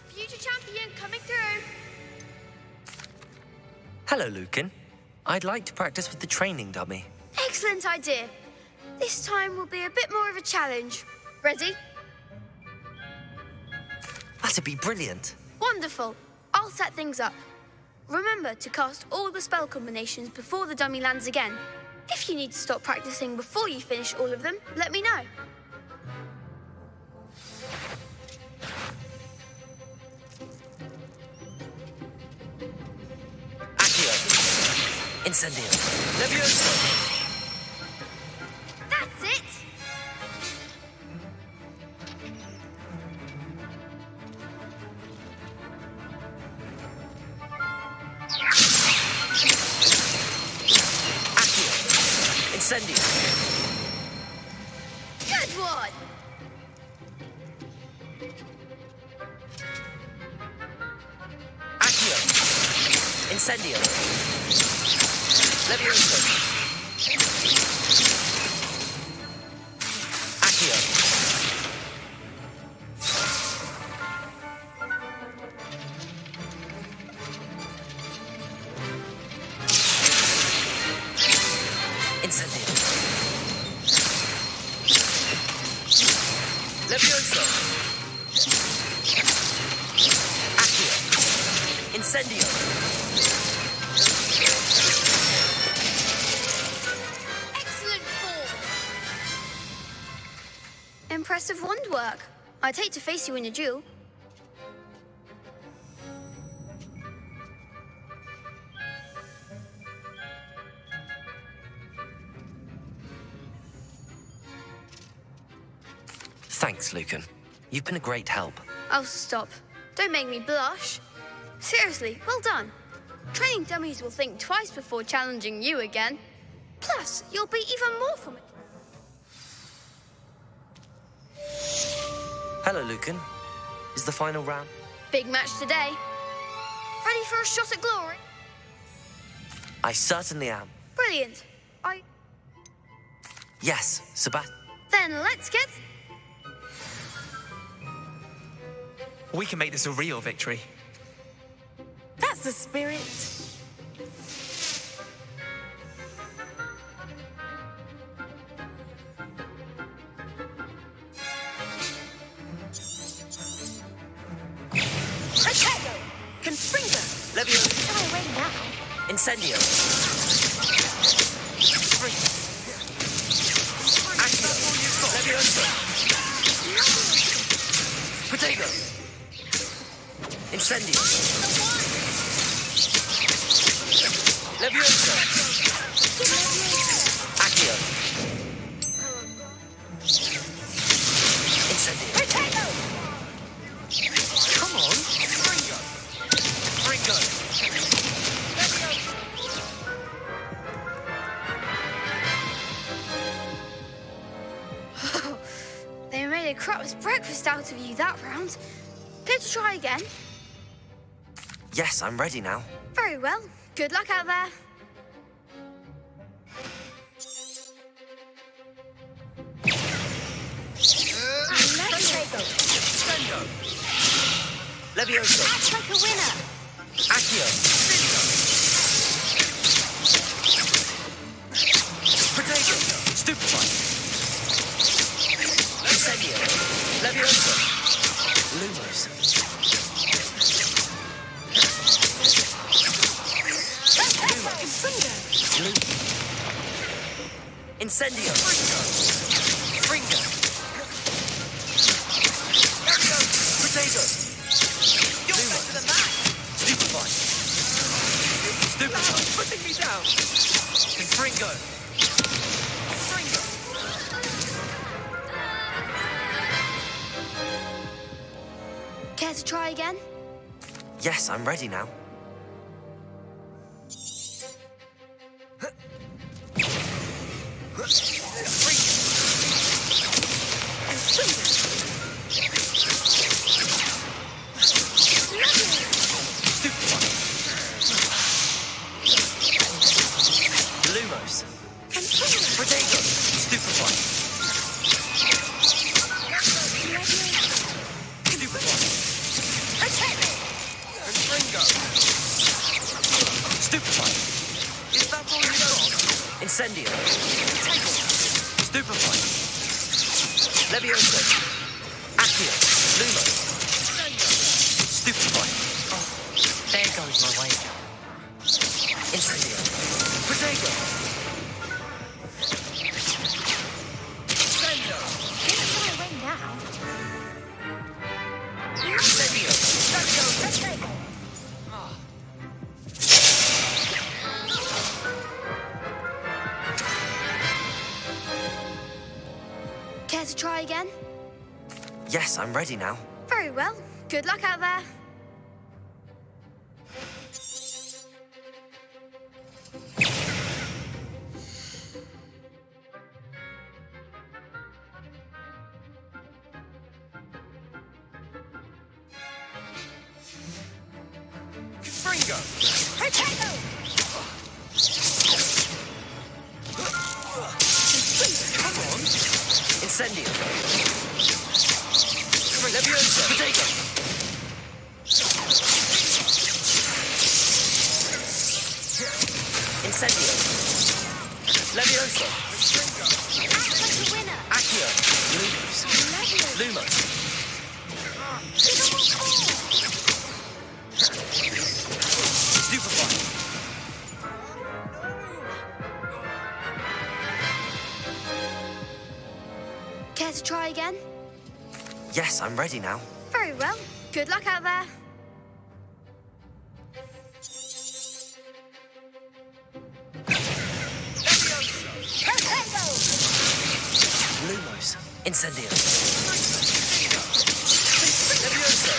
Future champion coming through. Hello, Lucan. I'd like to practice with the training dummy. Excellent idea. This time will be a bit more of a challenge. Ready? That'd be brilliant. Wonderful. I'll set things up. Remember to cast all the spell combinations before the dummy lands again. If you need to stop practicing before you finish all of them, let me know. Incendio. Levioso. That's it! Incendio. Good one! Accio. Incendio. Levioso. Accio. Incendio. Levioso. Accio. Incendio. Excellent form! Impressive wand work. I'd hate to face you in a duel. Thanks, Lucan. You've been a great help. Oh, stop. Don't make me blush. Seriously, well done. Training dummies will think twice before challenging you again. Plus, you'll be even more from it. Hello, Lucan. Is the final round? Big match today. Ready for a shot at glory? I certainly am. Brilliant. Yes, Sebastian. Then let's get... We can make this a real victory. That's the spirit. Protego! Confringo! Levioso. Shall I wait now? Incendio. Accio. Levioso. Protego. Incendio. Levioso. Accio. Incendio. Come on. Fringo. Fringo. They made a crap's breakfast out of you that round. Care to try again? Yes, I'm ready now. Very well. Good luck out there. Levioso. Act like a winner. Accio. Protego. Stupefy. Incendio. Levioso. Lumos. Incendio. Fringo. Protego. Stupefy. Stupefy. Putting me down. Fringo. Fringo. Care to try again? Yes, I'm ready now. Lumos. Protego. Stupefy. Fringo. Stupefy. Is that all you got? Incendio. Stupefy. Levioso. Accio. Lumo. Stupefy. Oh, there goes my way. Incendio. Protego. Incendio. Shall I wait now? Incendio. Protego. Care to try again? Yes, I'm ready now. Very well. Good luck out there. Fringo! Potato! Come on! Incendio. Leviosa. Potato. Incendio. Leviosa. Accio. Lumos. Lumos. Stupefy. Care to try again? Yes, I'm ready now. Very well. Good luck out there. Lumos. Incendio. Leviosa.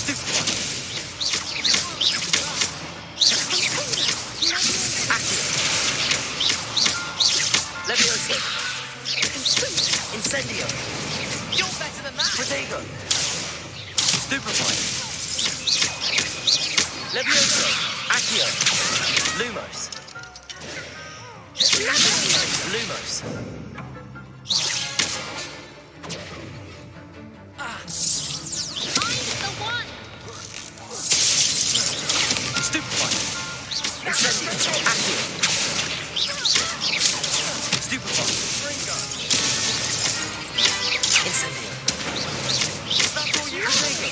Stupefy. Accio. Leviosa. Incendio. You're better than that! Protego. Stupefy. Leviosa. Accio. Lumos. Lumos. Stupefy. Incendio. Accio. Stupefy. Incendio. Protego.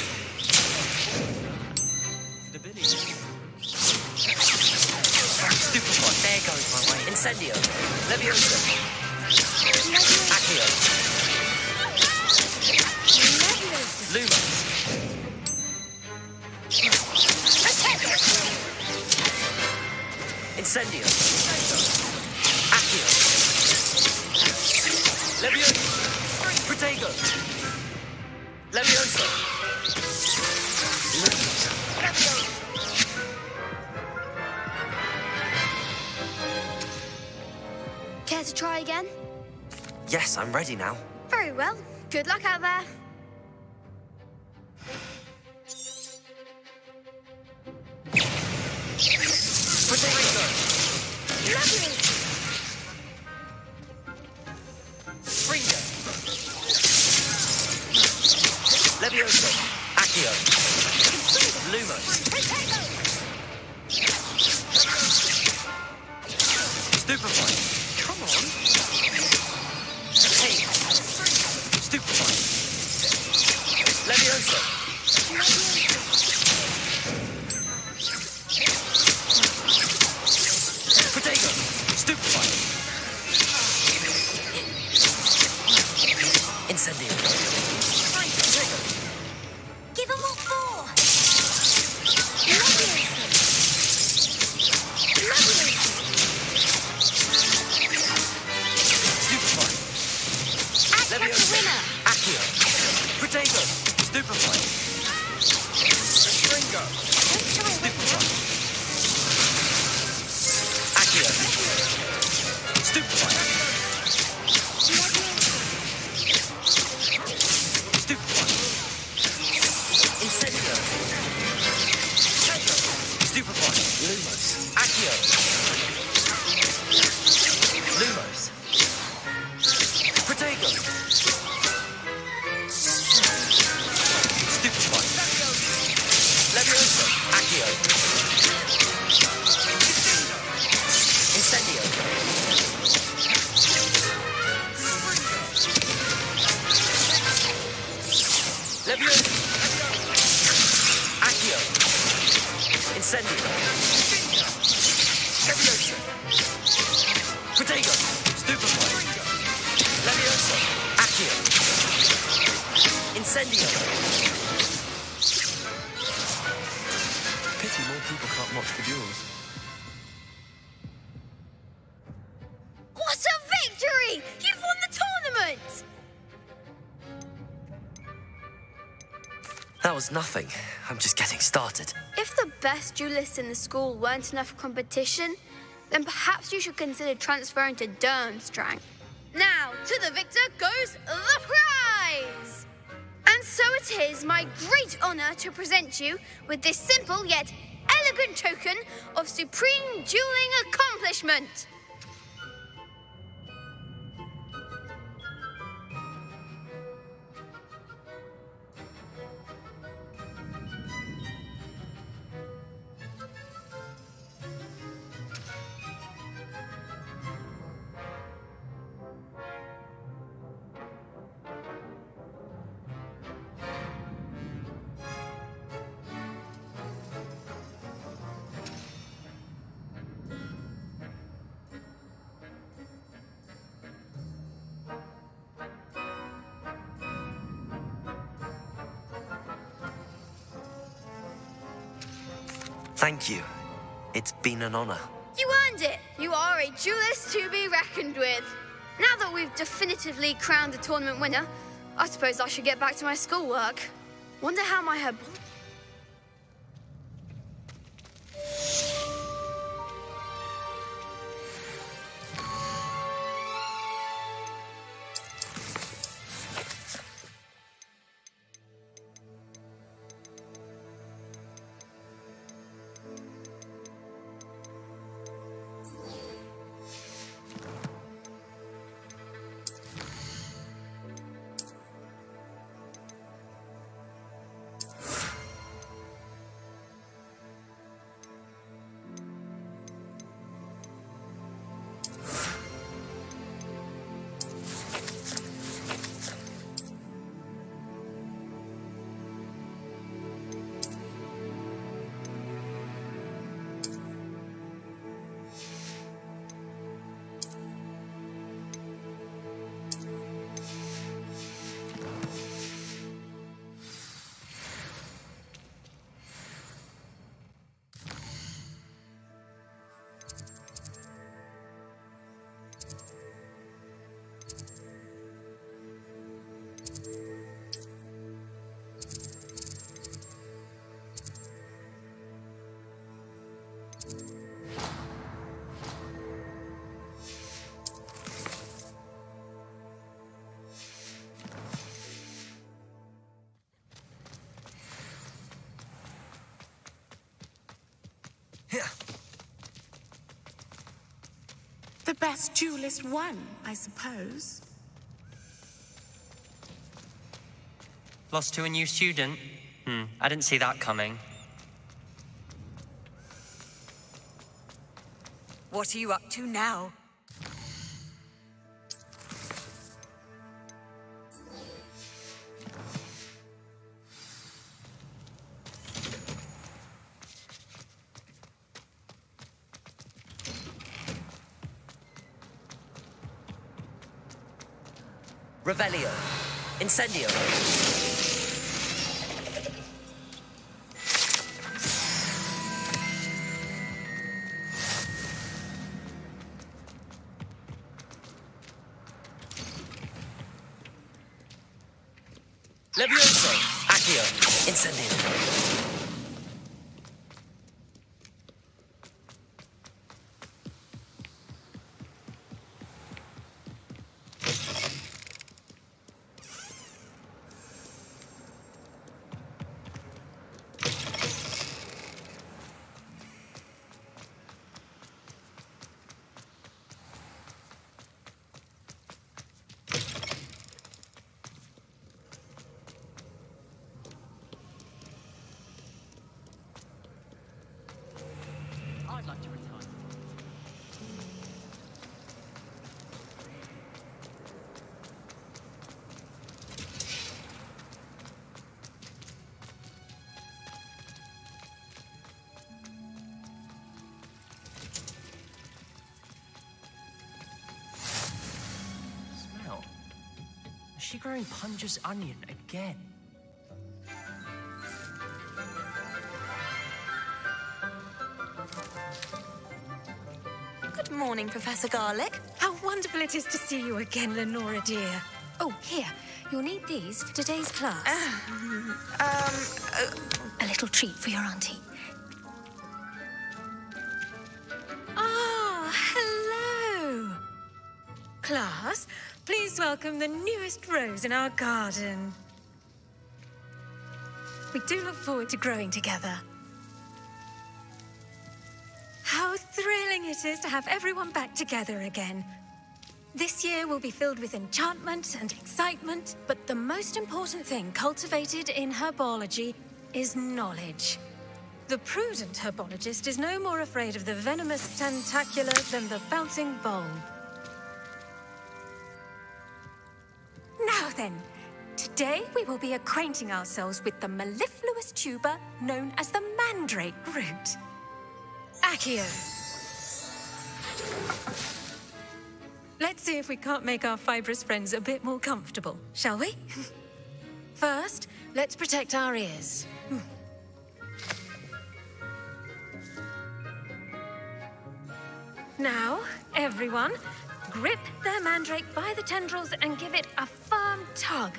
Stupefy. There goes my way. Incendio. Leviosa. Accio. Lumos. Incendio. Accio. Leviosa. Protego. Leviosa. Lumos. Care to try again? Yes, I'm ready now. Very well. Good luck out there. Protego. Fringo. Leviosa. Accio. Lumos. Stupefy. Come on. Hey. Stupefy. Leviosa. Protego. Stupefy. Incendio. Protego. Give him what for? Stupefy. Leviosa. Accio. Protego. Stupefy. Fringo! Stupefy. Accio. Stupefy. Stupefy. Incendio. Stupefy. Lumos. Accio. Lumos. Protego. Stupefy. Leviosa. Accio. Incendio. Leviosa. Accio. Incendio. Leviosa. Protego. Stupefy. Leviosa. Accio. Incendio. Pity more people can't watch the duels. What a victory! You've won the tournament! That was nothing. I'm just getting started. If the best duelists in the school weren't enough for competition, then perhaps you should consider transferring to Durmstrang. Now, to the victor goes the prize! And so it is my great honor to present you with this simple yet elegant token of supreme dueling accomplishment. Thank you. It's been an honor. You earned it. You are a duelist to be reckoned with. Now that we've definitively crowned a tournament winner, I suppose I should get back to my schoolwork. Wonder how my head... The best duelist won, I suppose. Lost to a new student? I didn't see that coming. What are you up to now? Revelio. Incendio. Levioso. Accio. Incendio. I'd like to retire. Smell. Is she growing Punja's onion again? Good morning, Professor Garlick. How wonderful it is to see you again, Lenora dear. Oh, here. You'll need these for today's class. A little treat for your auntie. Ah, hello. Class, please welcome the newest rose in our garden. We do look forward to growing together. it is to have everyone back together again. This year will be filled with enchantment and excitement, but the most important thing cultivated in herbology is knowledge. The prudent herbologist is no more afraid of the venomous tentacula than the bouncing bulb. Now then, today we will be acquainting ourselves with the mellifluous tuber known as the mandrake root. Accio. Let's see if we can't make our fibrous friends a bit more comfortable, shall we? First, let's protect our ears. Now, everyone, grip their mandrake by the tendrils and give it a firm tug.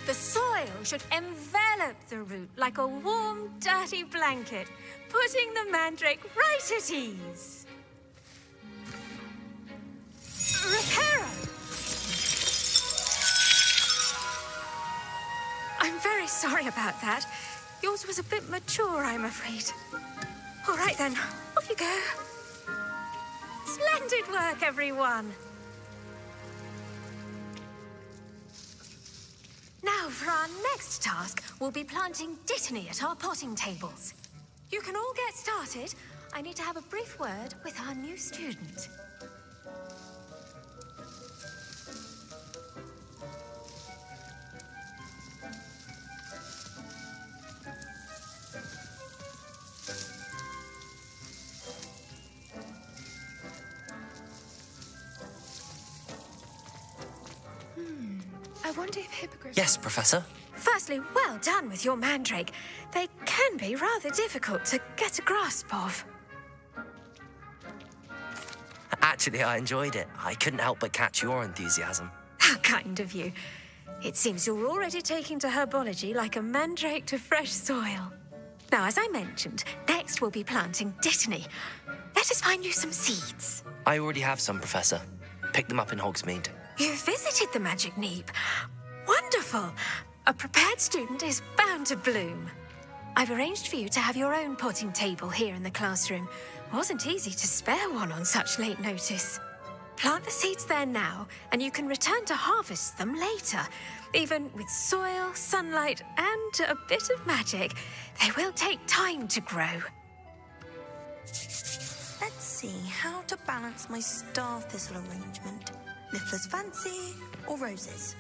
The soil should envelop the root like a warm, dirty blanket, putting the mandrake right at ease. Reparo! I'm very sorry about that. Yours was a bit mature, I'm afraid. All right then, off you go. Splendid work, everyone. Now, for our next task, we'll be planting Dittany at our potting tables. You can all get started. I need to have a brief word with our new student. I wonder if hippogriffs... Yes, Professor? Firstly, well done with your mandrake. They can be rather difficult to get a grasp of. Actually, I enjoyed it. I couldn't help but catch your enthusiasm. How kind of you. It seems you're already taking to herbology like a mandrake to fresh soil. Now, as I mentioned, next we'll be planting Dittany. Let us find you some seeds. I already have some, Professor. Picked them up in Hogsmeade. You visited the Magic Neep. Wonderful. A prepared student is bound to bloom. I've arranged for you to have your own potting table here in the classroom. Wasn't easy to spare one on such late notice. Plant the seeds there now, and you can return to harvest them later. Even with soil, sunlight, and a bit of magic, they will take time to grow. Let's see how to balance my star thistle arrangement. Niffler's fancy or roses?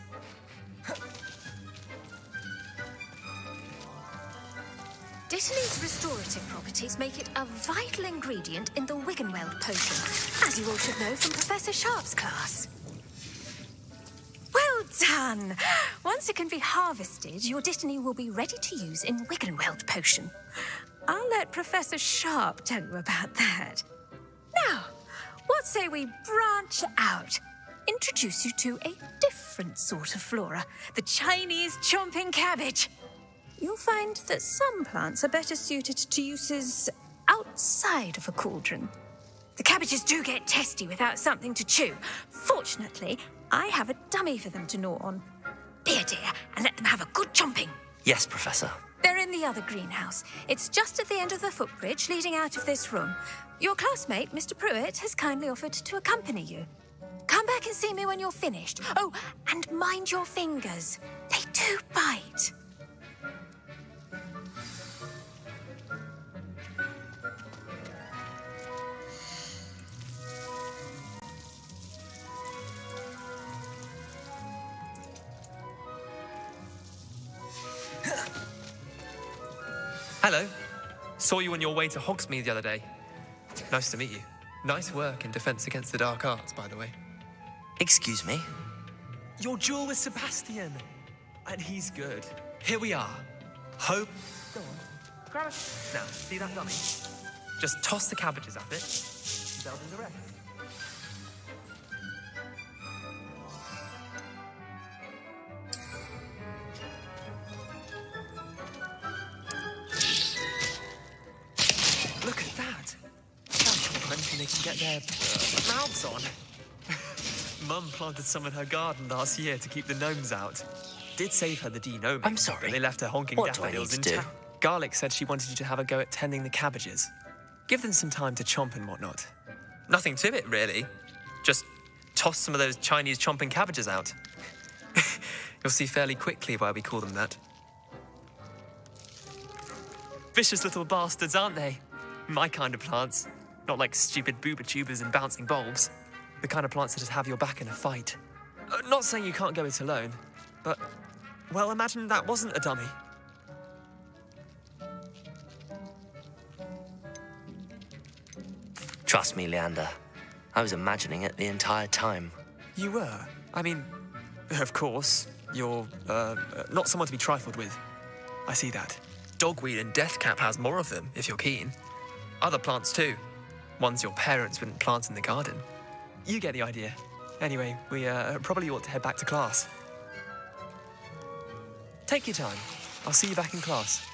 Dittany's restorative properties make it a vital ingredient in the Wiggenweld potion, as you all should know from Professor Sharp's class. Well done! Once it can be harvested, your Dittany will be ready to use in Wiggenweld potion. I'll let Professor Sharp tell you about that. Now, what say we branch out? Introduce you to a different sort of flora, the Chinese chomping cabbage. You'll find that some plants are better suited to uses outside of a cauldron. The cabbages do get testy without something to chew. Fortunately, I have a dummy for them to gnaw on. Be a dear and let them have a good chomping. Yes, Professor. They're in the other greenhouse. It's just at the end of the footbridge leading out of this room. Your classmate, Mr. Pruitt, has kindly offered to accompany you. Come back and see me when you're finished. Oh, and mind your fingers. They do bite. Hello. Saw you on your way to Hogsmeade the other day. Nice to meet you. Nice work in Defense Against the Dark Arts, by the way. Excuse me? Your duel with Sebastian. And he's good. Here we are. Hope. Go on. Grab it. Now, see that dummy? Just toss the cabbages at it. They'll do the rest. Look at that. That's mention they can get their mouths on. Mum planted some in her garden last year to keep the gnomes out. Did save her the denoming. I'm sorry. They left her honking What do I daffodils need in to do? town. Garlic said she wanted you to have a go at tending the cabbages. Give them some time to chomp and whatnot. Nothing to it, really. Just toss some of those Chinese chomping cabbages out. You'll see fairly quickly why we call them that. Vicious little bastards, aren't they? My kind of plants. Not like stupid booba tubers and bouncing bulbs. The kind of plants that just have your back in a fight. Not saying you can't go it alone, but, well, imagine that wasn't a dummy. Trust me, Leander. I was imagining it the entire time. You were? I mean, of course, you're, not someone to be trifled with. I see that. Dogweed and deathcap has more of them, if you're keen. Other plants, too. Ones your parents wouldn't plant in the garden. You get the idea. Anyway, we probably ought to head back to class. Take your time. I'll see you back in class.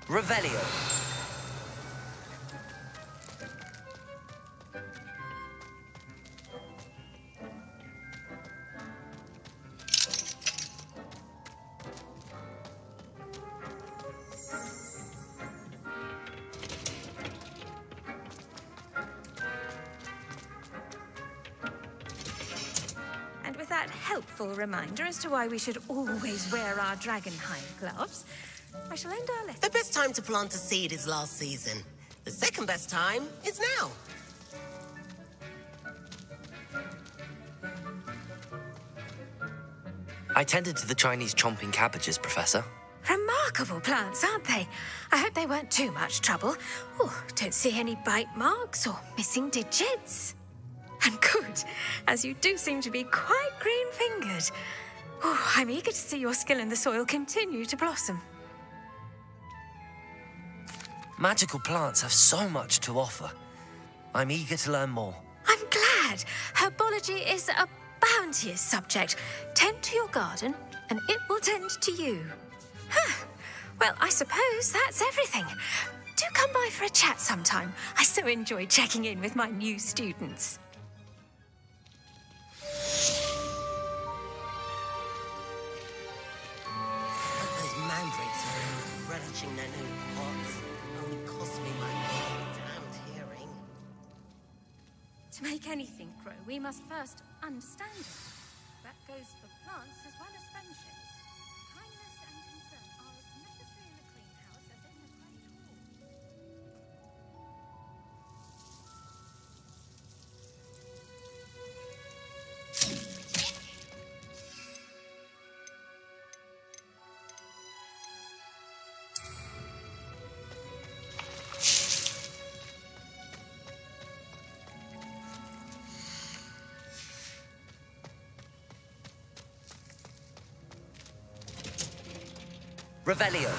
Revelio. And with that helpful reminder as to why we should always wear our dragonhide gloves, I shall end our lesson. The best time to plant a seed is last season. The second best time is now. I tended to the Chinese chomping cabbages, Professor. Remarkable plants, aren't they? I hope they weren't too much trouble. Oh, don't see any bite marks or missing digits. And good, as you do seem to be quite green-fingered. Oh, I'm eager to see your skill in the soil continue to blossom. Magical plants have so much to offer. I'm eager to learn more. I'm glad. Herbology is a bounteous subject. Tend to your garden, and it will tend to you. Huh. Well, I suppose that's everything. Do come by for a chat sometime. I so enjoy checking in with my new students. Those mandrakes are relishing their new pots. Only cost me my damned hearing. To make anything grow, we must first understand it. That goes for plants as well as friendships. Kindness and concern are as necessary in a clean house as in a great hall. Revelio.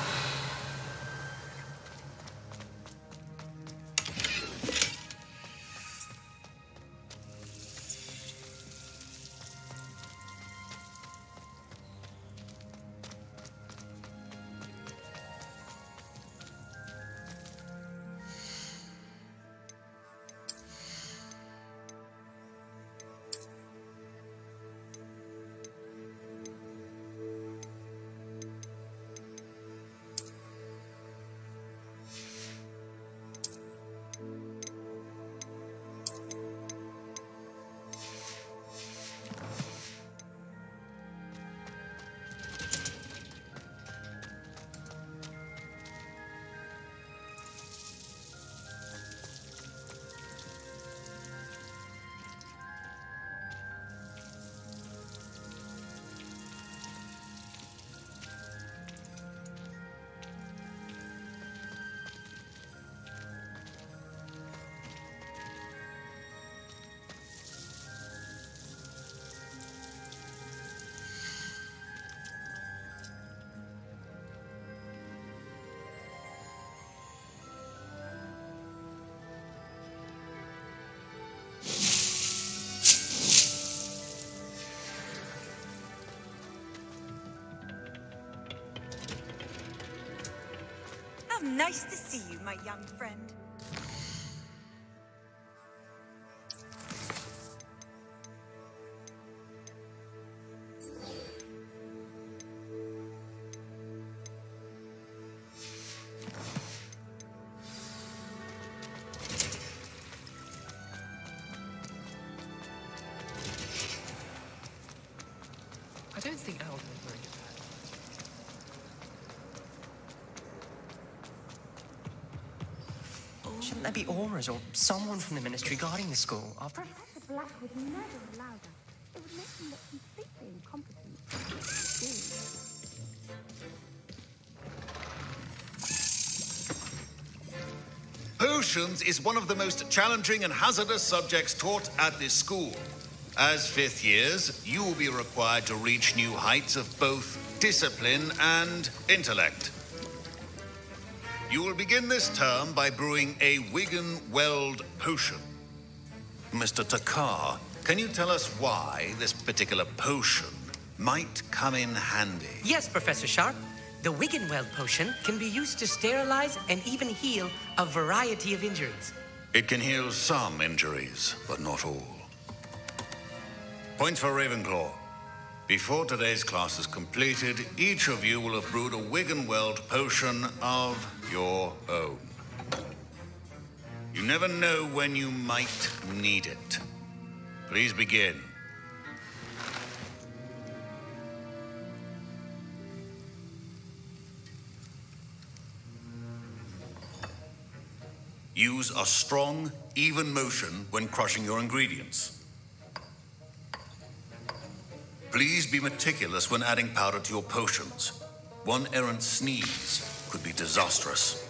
How nice to see you, my young friend. I don't think Alden is very good. Shouldn't there be auras or someone from the ministry guarding the school after... Professor Black would never allow that. It would make him look completely incompetent. Potions is one of the most challenging and hazardous subjects taught at this school. As fifth years, you will be required to reach new heights of both discipline and intellect. You will begin this term by brewing a Wigan-Weld potion. Mr. Takar, can you tell us why this particular potion might come in handy? Yes, Professor Sharp. The Wiggenweld potion can be used to sterilize and even heal a variety of injuries. It can heal some injuries, but not all. Points for Ravenclaw. Before today's class is completed, each of you will have brewed a Wiggenweld potion of your own. You never know when you might need it. Please begin. Use a strong, even motion when crushing your ingredients. Please be meticulous when adding powder to your potions. One errant sneeze could be disastrous.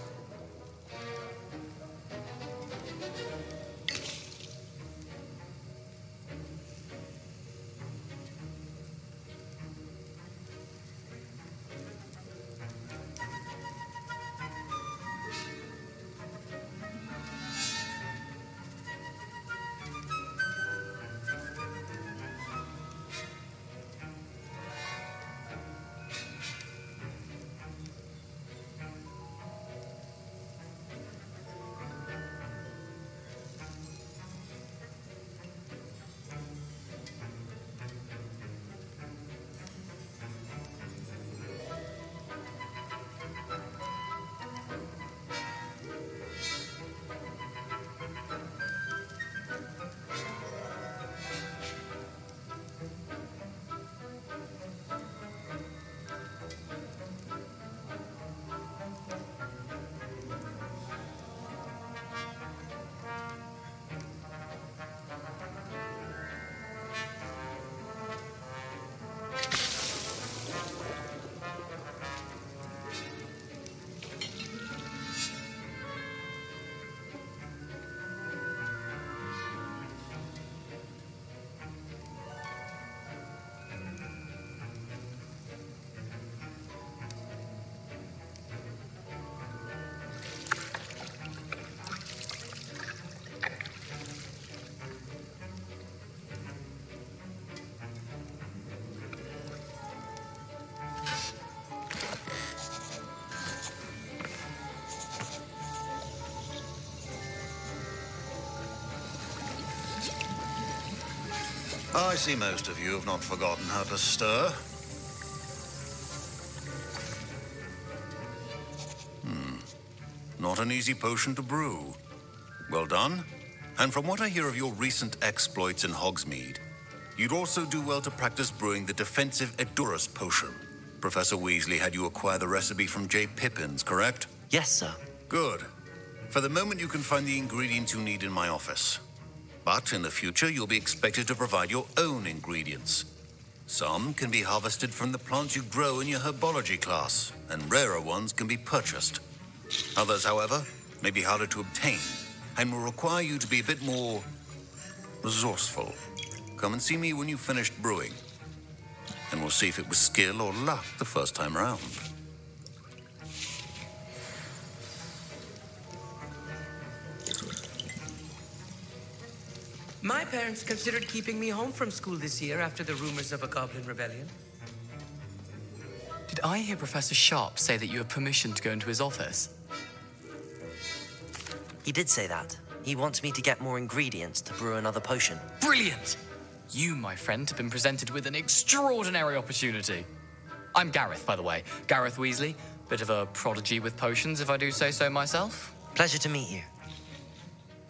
I see most of you have not forgotten how to stir. Not an easy potion to brew. Well done. And from what I hear of your recent exploits in Hogsmeade, you'd also do well to practice brewing the defensive Duelist potion. Professor Weasley had you acquire the recipe from J. Pippin's, correct? Yes, sir. Good. For the moment, you can find the ingredients you need in my office. But in the future, you'll be expected to provide your own ingredients. Some can be harvested from the plants you grow in your herbology class, and rarer ones can be purchased. Others, however, may be harder to obtain, and will require you to be a bit more resourceful. Come and see me when you've finished brewing, and we'll see if it was skill or luck the first time round. My parents considered keeping me home from school this year after the rumors of a goblin rebellion. Did I hear Professor Sharp say that you have permission to go into his office? He did say that. He wants me to get more ingredients to brew another potion. Brilliant! You, my friend, have been presented with an extraordinary opportunity. I'm Gareth, by the way. Gareth Weasley. Bit of a prodigy with potions, if I do say so myself. Pleasure to meet you.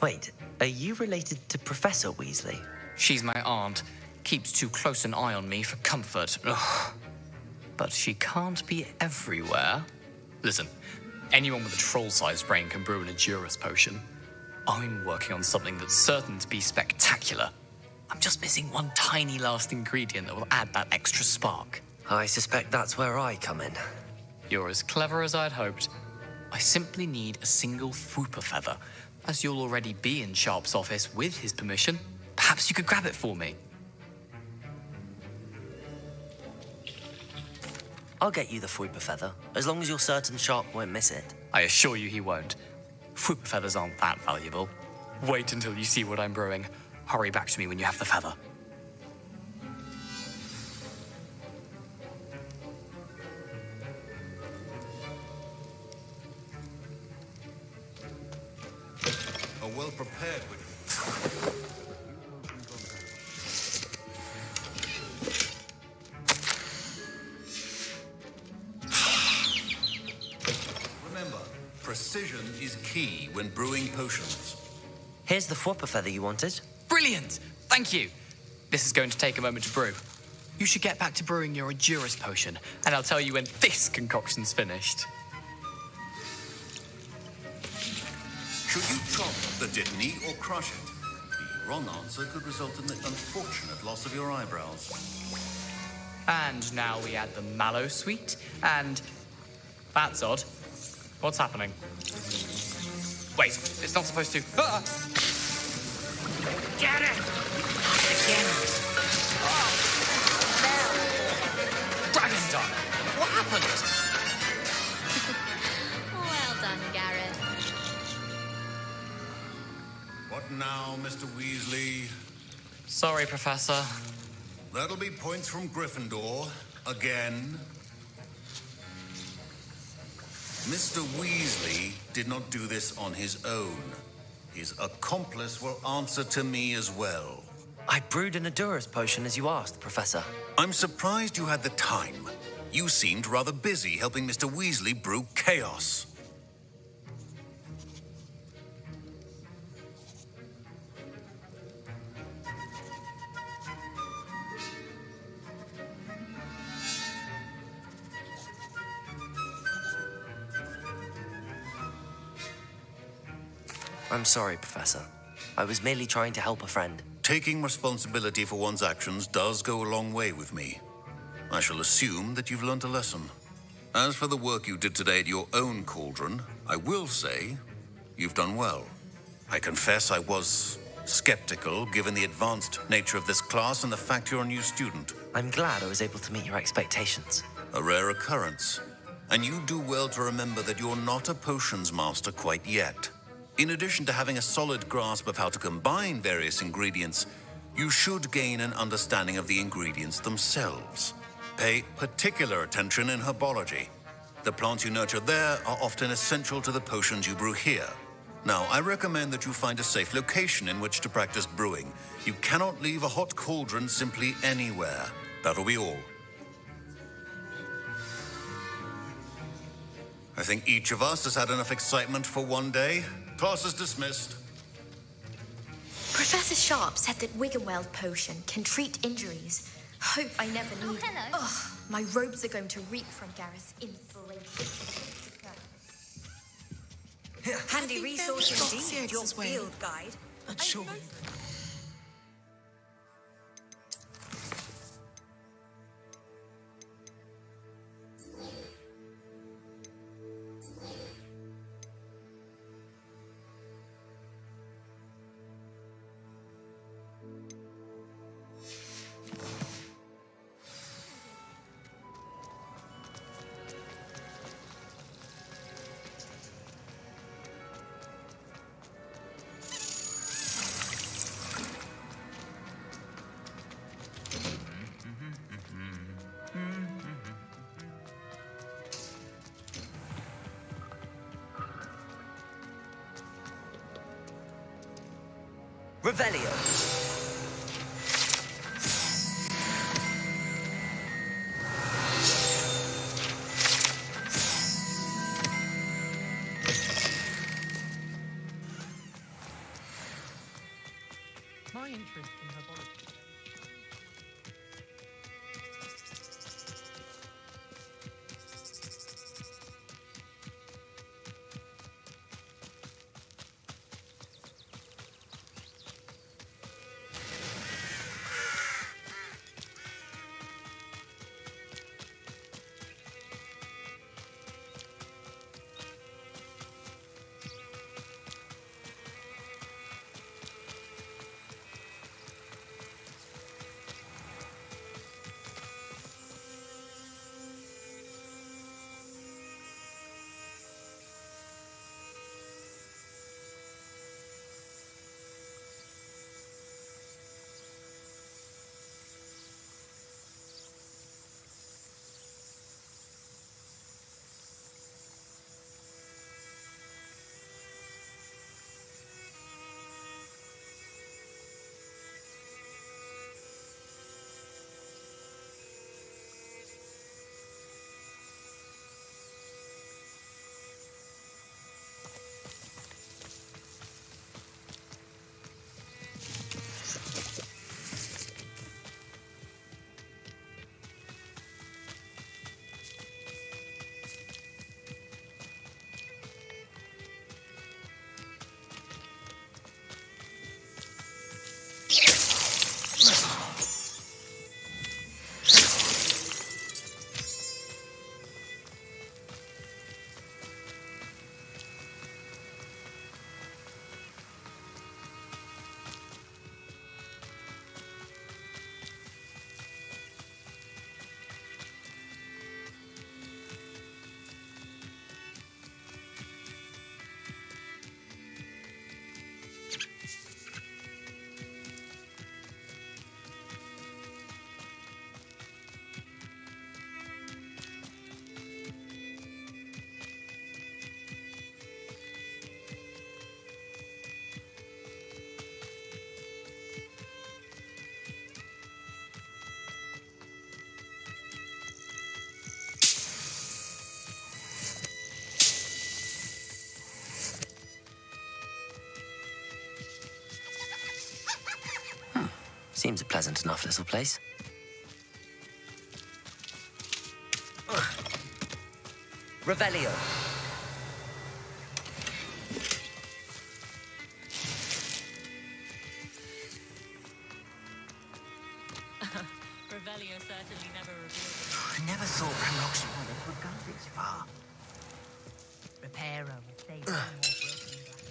Wait, are you related to Professor Weasley? She's my aunt. Keeps too close an eye on me for comfort. Ugh. But she can't be everywhere. Listen, anyone with a troll-sized brain can brew an Duelist potion. I'm working on something that's certain to be spectacular. I'm just missing one tiny last ingredient that will add that extra spark. I suspect that's where I come in. You're as clever as I'd hoped. I simply need a single Fwooper feather. As you'll already be in Sharp's office with his permission, perhaps you could grab it for me. I'll get you the Fwooper feather, as long as you're certain Sharp won't miss it. I assure you he won't. Fwooper feathers aren't that valuable. Wait until you see what I'm brewing. Hurry back to me when you have the feather. well prepared with... Remember, precision is key when brewing potions. Here's the Fwopper feather you wanted. Brilliant! Thank you. This is going to take a moment to brew. You should get back to brewing your Endurus potion, and I'll tell you when this concoction's finished. Should you chop the Dittany or crush it? The wrong answer could result in the unfortunate loss of your eyebrows. And now we add the mallow sweet, and... That's odd. What's happening? Wait, it's not supposed to... Ah! Get it! Again. Dragon Done! What happened? Well done, Gareth. What now, Mr. Weasley? Sorry, Professor. That'll be points from Gryffindor. Again. Mr. Weasley did not do this on his own. His accomplice will answer to me as well. I brewed an Endurus potion as you asked, Professor. I'm surprised you had the time. You seemed rather busy helping Mr. Weasley brew chaos. I'm sorry, Professor. I was merely trying to help a friend. Taking responsibility for one's actions does go a long way with me. I shall assume that you've learnt a lesson. As for the work you did today at your own cauldron, I will say you've done well. I confess I was skeptical given the advanced nature of this class and the fact you're a new student. I'm glad I was able to meet your expectations. A rare occurrence. And you do well to remember that you're not a potions master quite yet. In addition to having a solid grasp of how to combine various ingredients, you should gain an understanding of the ingredients themselves. Pay particular attention in herbology. The plants you nurture there are often essential to the potions you brew here. Now, I recommend that you find a safe location in which to practice brewing. You cannot leave a hot cauldron simply anywhere. That'll be all. I think each of us has had enough excitement for one day. Class is dismissed. Professor Sharp said that Wiggenweld potion can treat injuries. Hope I never need. hello. Ugh, my robes are going to reek from Gareth's insulation. Handy resource indeed, your well. field guide. Not sure. Revelio. My interest in herbology. Seems a pleasant enough little place. Revelio. Revelio certainly never revealed. I never thought Ranrock should want to go this far. Reparo will save one more broken glass.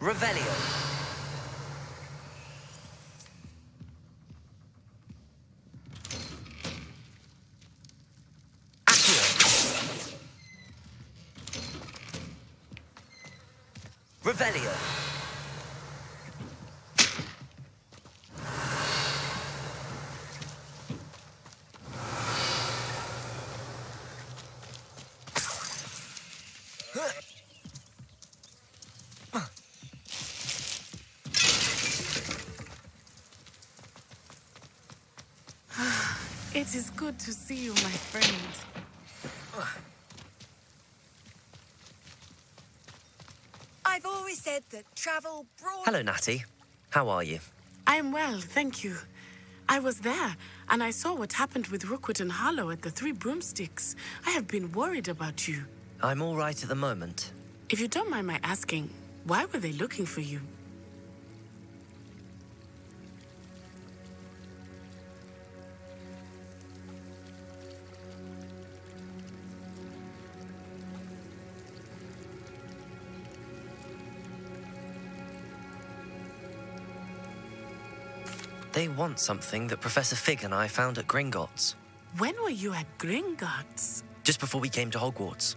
Revelio. Revelio. It is good to see you, my friend. I've always said that travel brought... Hello, Natty. How are you? I'm well, thank you. I was there, and I saw what happened with Rookwood and Harlow at the Three Broomsticks. I have been worried about you. I'm all right at the moment. If you don't mind my asking, why were they looking for you? They want something that Professor Fig and I found at Gringotts. When were you at Gringotts? Just before we came to Hogwarts.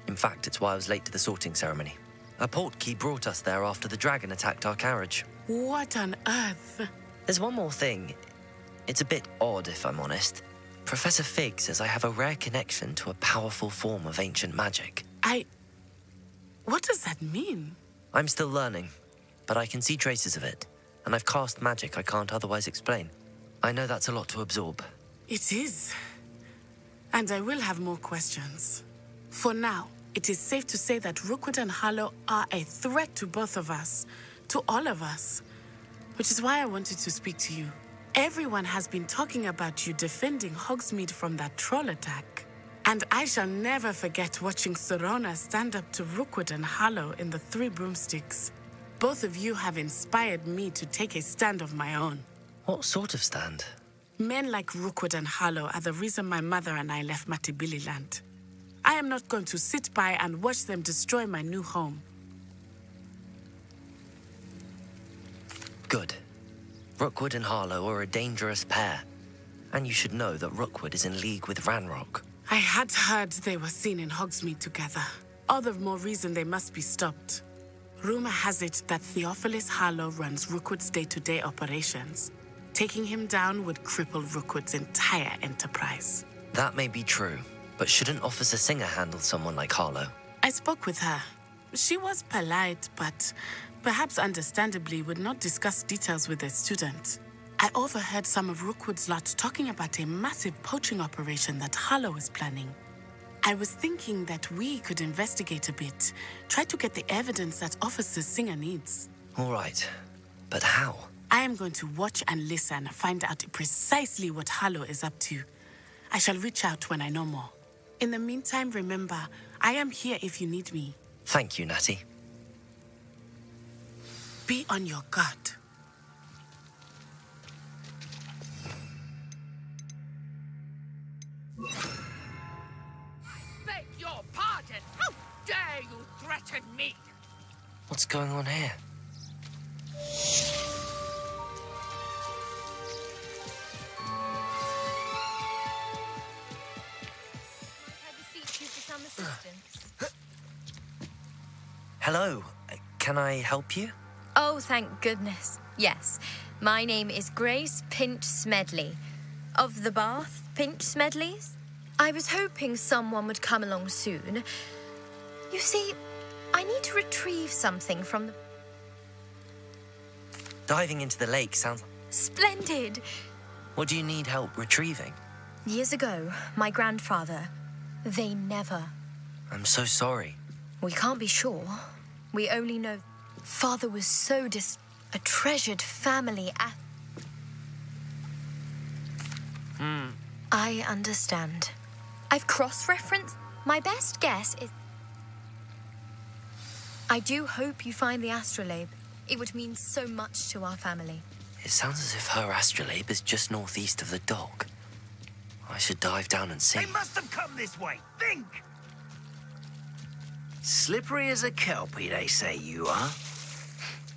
In fact, it's why I was late to the sorting ceremony. A portkey brought us there after the dragon attacked our carriage. What on earth? There's one more thing. It's a bit odd, if I'm honest. Professor Fig says I have a rare connection to a powerful form of ancient magic. What does that mean? I'm still learning, but I can see traces of it. And I've cast magic I can't otherwise explain. I know that's a lot to absorb. It is. And I will have more questions. For now, it is safe to say that Rookwood and Harlow are a threat to both of us, to all of us. Which is why I wanted to speak to you. Everyone has been talking about you defending Hogsmeade from that troll attack. And I shall never forget watching Sorona stand up to Rookwood and Harlow in the Three Broomsticks. Both of you have inspired me to take a stand of my own. What sort of stand? Men like Rookwood and Harlow are the reason my mother and I left Matibili-land. I am not going to sit by and watch them destroy my new home. Good. Rookwood and Harlow are a dangerous pair. And you should know that Rookwood is in league with Ranrock. I had heard they were seen in Hogsmeade together. All the more reason they must be stopped. Rumor has it that Theophilus Harlow runs Rookwood's day-to-day operations. Taking him down would cripple Rookwood's entire enterprise. That may be true, but shouldn't Officer Singer handle someone like Harlow? I spoke with her. She was polite, but perhaps understandably would not discuss details with a student. I overheard some of Rookwood's lot talking about a massive poaching operation that Harlow is planning. I was thinking that we could investigate a bit, try to get the evidence that Officer Singer needs. All right, but how? I am going to watch and listen, find out precisely what Harlow is up to. I shall reach out when I know more. In the meantime, remember, I am here if you need me. Thank you, Natty. Be on your guard. Beg your pardon! How dare you threaten me? What's going on here? Hello. Can I help you? Oh, thank goodness. Yes. My name is Grace Pinch Smedley. Of the Bath Pinch Smedleys. I was hoping someone would come along soon. You see, I need to retrieve something from the... Diving into the lake sounds... Splendid! What do you need help retrieving? Years ago, my grandfather, they never... I'm so sorry. We can't be sure. We only know Father was so a treasured family. I understand. I've cross-referenced. My best guess is... I do hope you find the astrolabe. It would mean so much to our family. It sounds as if her astrolabe is just northeast of the dock. I should dive down and see. They must have come this way. Think! Slippery as a kelpie, they say you are.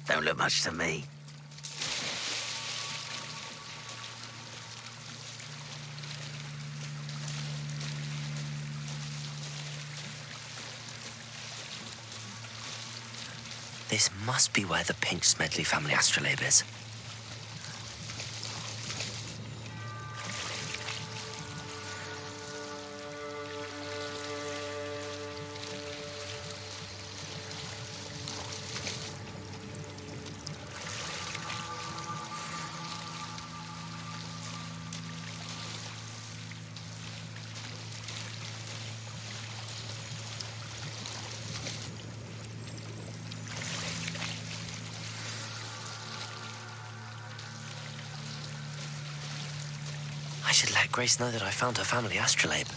Don't look much to me. This must be where the Pinch Smedley family astrolabe is. I should let Grace know that I found her family astrolabe.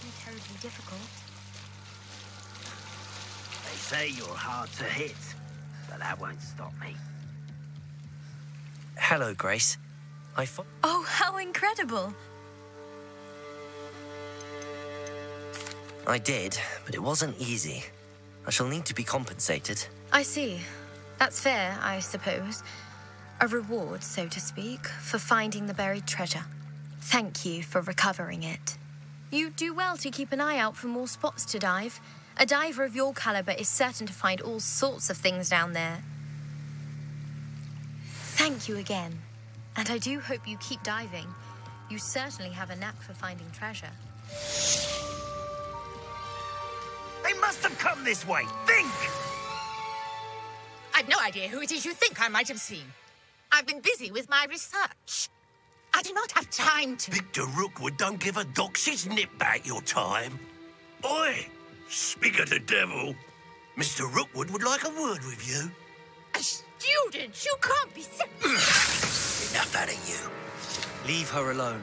Too terribly difficult. They say you're hard to hit, but that won't stop me. Hello, Grace. Oh, how incredible! I did, but it wasn't easy. I shall need to be compensated. I see. That's fair, I suppose. A reward, so to speak, for finding the buried treasure. Thank you for recovering it. You do well to keep an eye out for more spots to dive. A diver of your caliber is certain to find all sorts of things down there. Thank you again. And I do hope you keep diving. You certainly have a knack for finding treasure. They must have come this way. Think! I've no idea who it is you think I might have seen. I've been busy with my research. I do not have time to... Victor Rookwood don't give a doxy's nip back your time. Oi! Speak of the devil. Mr. Rookwood would like a word with you. A student? You can't be... Enough out of you. Leave her alone.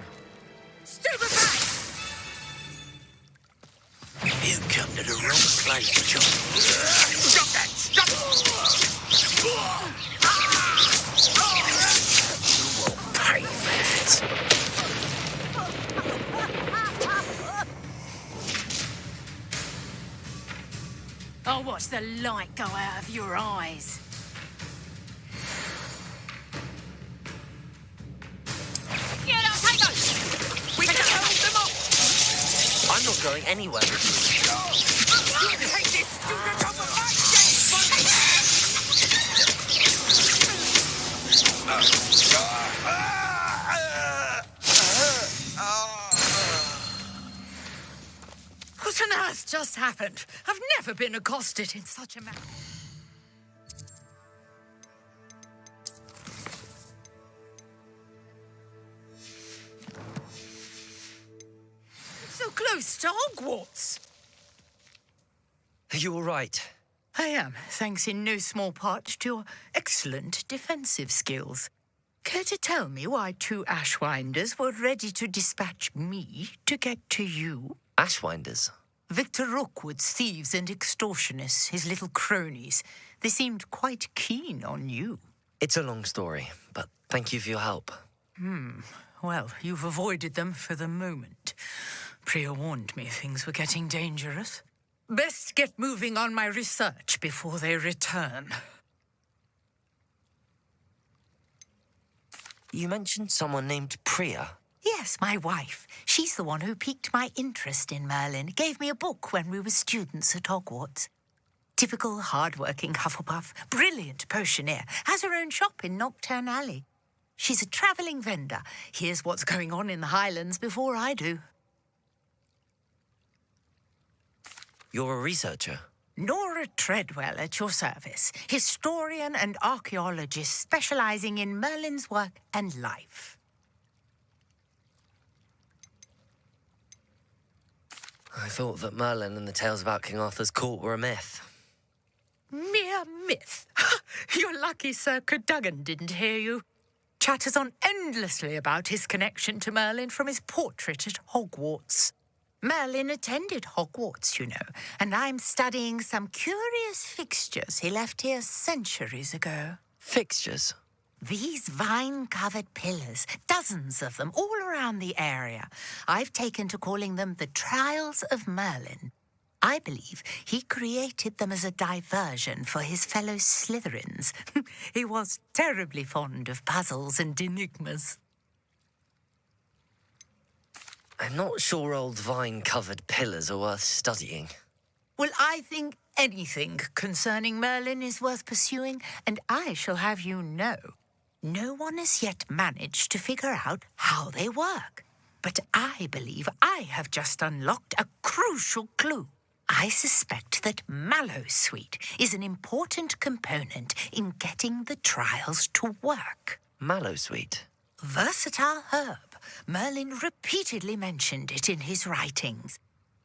Stupefy! You come to the wrong place, Chompin. Stop that! Stop! You will pay for that. I'll watch the light go out of your eyes. Get up, Tango! We can hold them off! I'm not going anywhere with you. Take this stupid top of What on earth just happened? I've never been accosted in such a manner. So close to Hogwarts. Are you all right? I am, thanks in no small part to your excellent defensive skills. Care to tell me why 2 Ashwinders were ready to dispatch me to get to you? Ashwinders? Victor Rookwood's thieves and extortionists, his little cronies. They seemed quite keen on you. It's a long story, but thank you for your help. Well, you've avoided them for the moment. Priya warned me things were getting dangerous. Best get moving on my research before they return. You mentioned someone named Priya. Yes, my wife. She's the one who piqued my interest in Merlin. Gave me a book when we were students at Hogwarts. Typical hard-working Hufflepuff, brilliant potioneer, has her own shop in Nocturne Alley. She's a travelling vendor. Hears what's going on in the Highlands before I do. You're a researcher? Nora Treadwell at your service. Historian and archaeologist specialising in Merlin's work and life. I thought that Merlin and the tales about King Arthur's court were a myth. Mere myth. You're lucky Sir Cadogan didn't hear you. Chatters on endlessly about his connection to Merlin from his portrait at Hogwarts. Merlin attended Hogwarts, you know, and I'm studying some curious fixtures he left here centuries ago. Fixtures? These vine-covered pillars, dozens of them, all around the area. I've taken to calling them the Trials of Merlin. I believe he created them as a diversion for his fellow Slytherins. He was terribly fond of puzzles and enigmas. I'm not sure old vine-covered pillars are worth studying. Well, I think anything concerning Merlin is worth pursuing, and I shall have you know, no one has yet managed to figure out how they work. But I believe I have just unlocked a crucial clue. I suspect that Mallowsweet is an important component in getting the trials to work. Mallowsweet? Versatile herb. Merlin repeatedly mentioned it in his writings.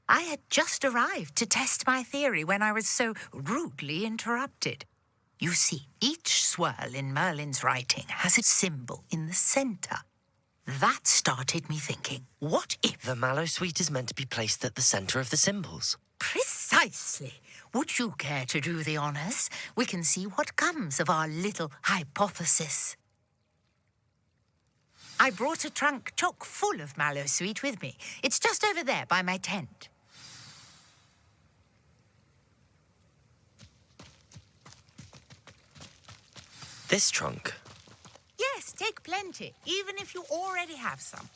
I had just arrived to test my theory when I was so rudely interrupted. You see, each swirl in Merlin's writing has a symbol in the centre. That started me thinking, what if... The Mallowsweet is meant to be placed at the centre of the symbols. Precisely. Would you care to do the honours? We can see what comes of our little hypothesis. I brought a trunk chock full of Mallowsweet with me. It's just over there by my tent. This trunk? Yes, take plenty, even if you already have some.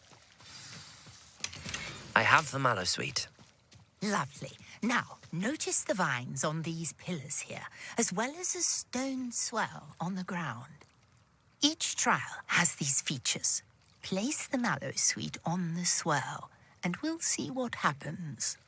I have the Mallowsweet. Lovely. Now, notice the vines on these pillars here, as well as a stone swell on the ground. Each trial has these features. Place the Mallowsweet on the swirl, and we'll see what happens.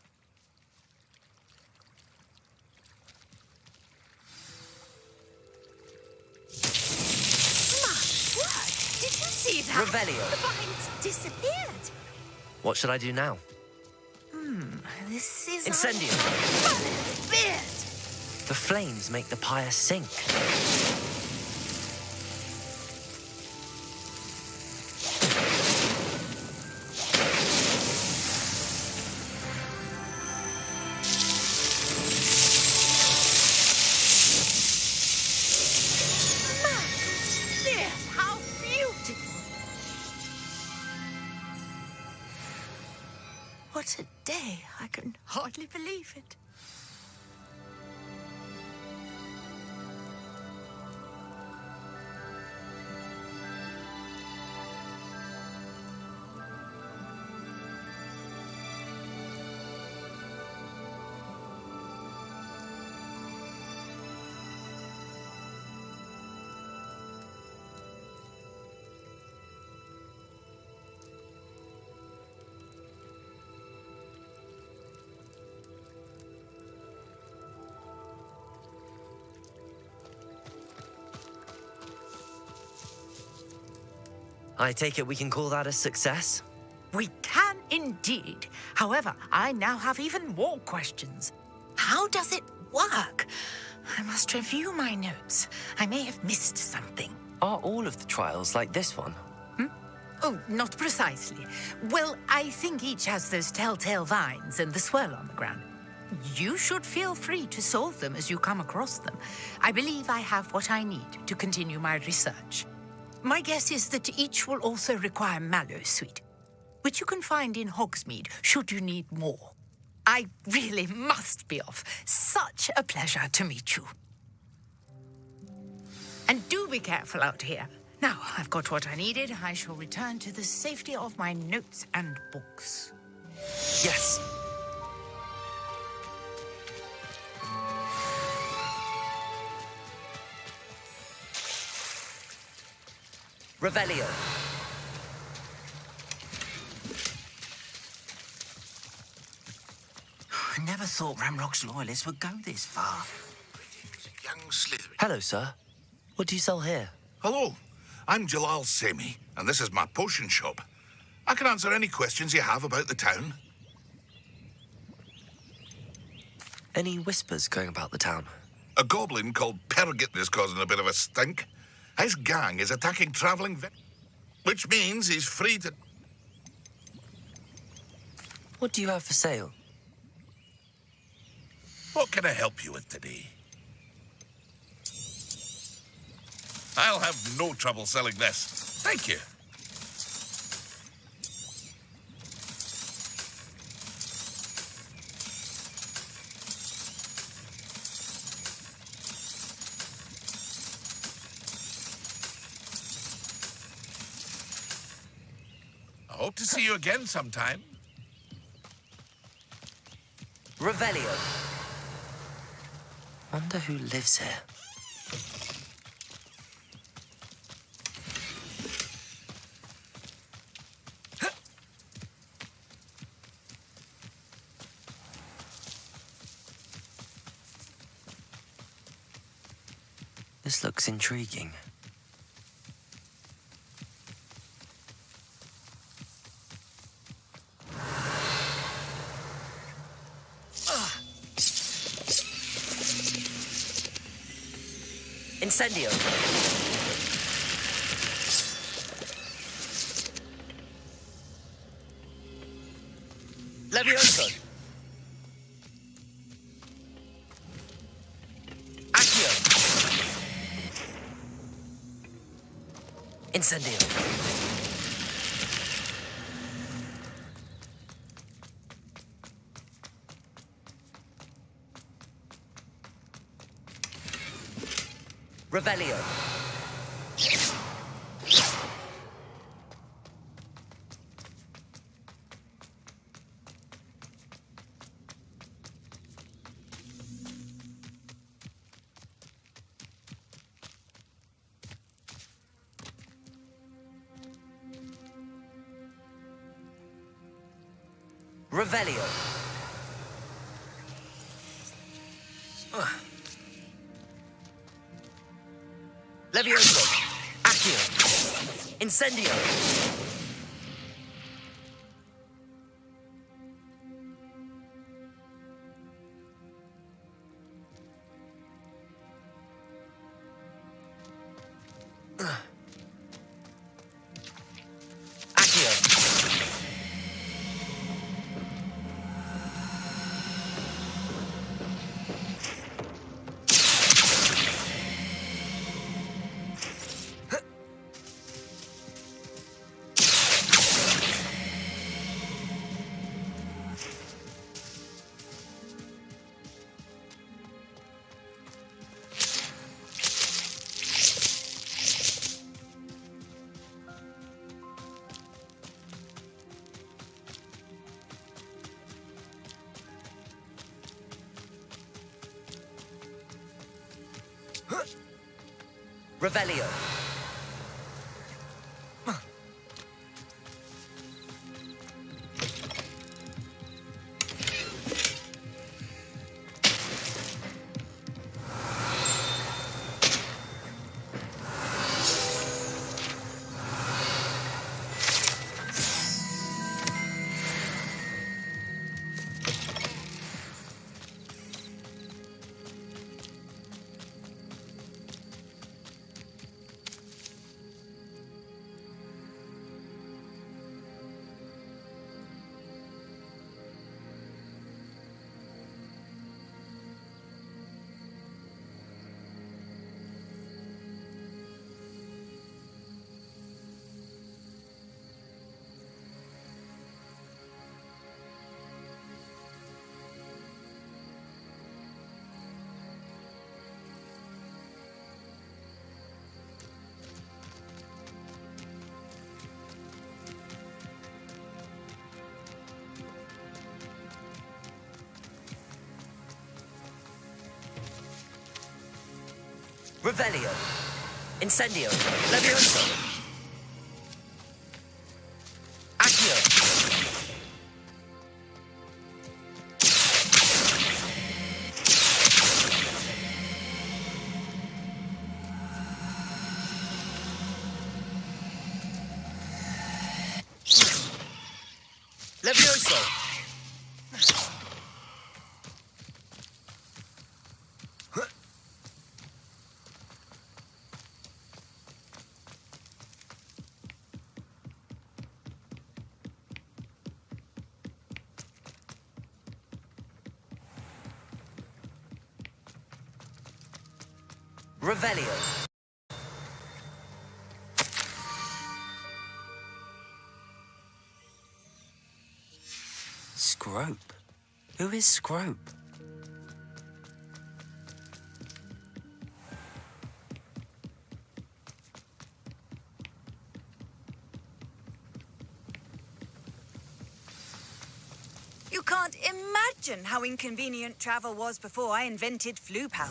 My word! Did you see that? Revelio. The vines disappeared. What should I do now? This is... Incendio. It's weird. The flames make the pyre sink. can hardly believe it. I take it we can call that a success? We can indeed. However, I now have even more questions. How does it work? I must review my notes. I may have missed something. Are all of the trials like this one? Oh, not precisely. Well, I think each has those telltale vines and the swirl on the ground. You should feel free to solve them as you come across them. I believe I have what I need to continue my research. My guess is that each will also require mallow sweet, which you can find in Hogsmeade should you need more. I really must be off. Such a pleasure to meet you. And do be careful out here. Now, I've got what I needed. I shall return to the safety of my notes and books. Yes. Revelio. I never thought Ramrock's loyalists would go this far. Young Slytherin. Hello, sir. What do you sell here? Hello, I'm Jalal Semi, and this is my potion shop. I can answer any questions you have about the town. Any whispers going about the town? A goblin called Pergit is causing a bit of a stink. His gang is attacking travelling which means he's free to... What do you have for sale? What can I help you with today? I'll have no trouble selling this. Thank you. I hope to see you again sometime. Revelio. Wonder who lives here. This looks intriguing. Incendio. Levioso. Accio. Incendio. Revelio. Revelio. Levioso. Accio. Incendio. Revelio. Revelio. Incendio. Levioso. Accio. Levioso. Revelio. Scrope? Who is Scrope? You can't imagine how inconvenient travel was before I invented flu powder.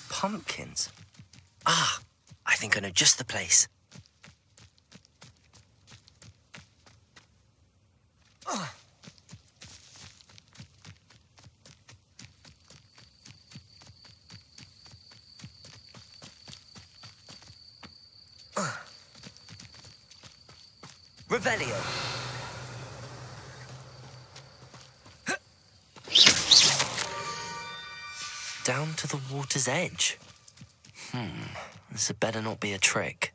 Pumpkins? Ah, I think I know just the place. Revelio. Down to the water's edge. This had better not be a trick.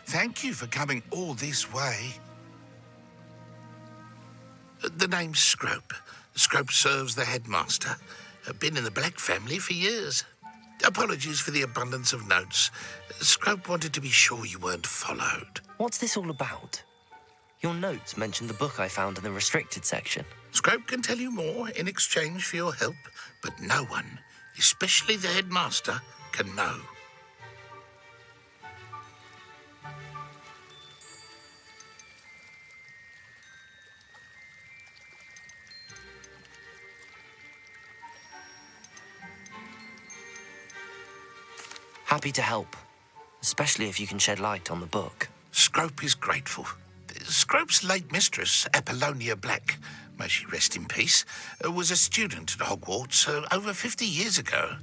Thank you for coming all this way. The name's Scrope. Scrope serves the headmaster. Been in the Black family for years. Apologies for the abundance of notes. Scrope wanted to be sure you weren't followed. What's this all about? Your notes mentioned the book I found in the restricted section. Scrope can tell you more in exchange for your help, but no one, especially the headmaster, can know. Happy to help, especially if you can shed light on the book. Scrope is grateful. Scrope's late mistress, Apollonia Black, may she rest in peace, was a student at Hogwarts over 50 years ago.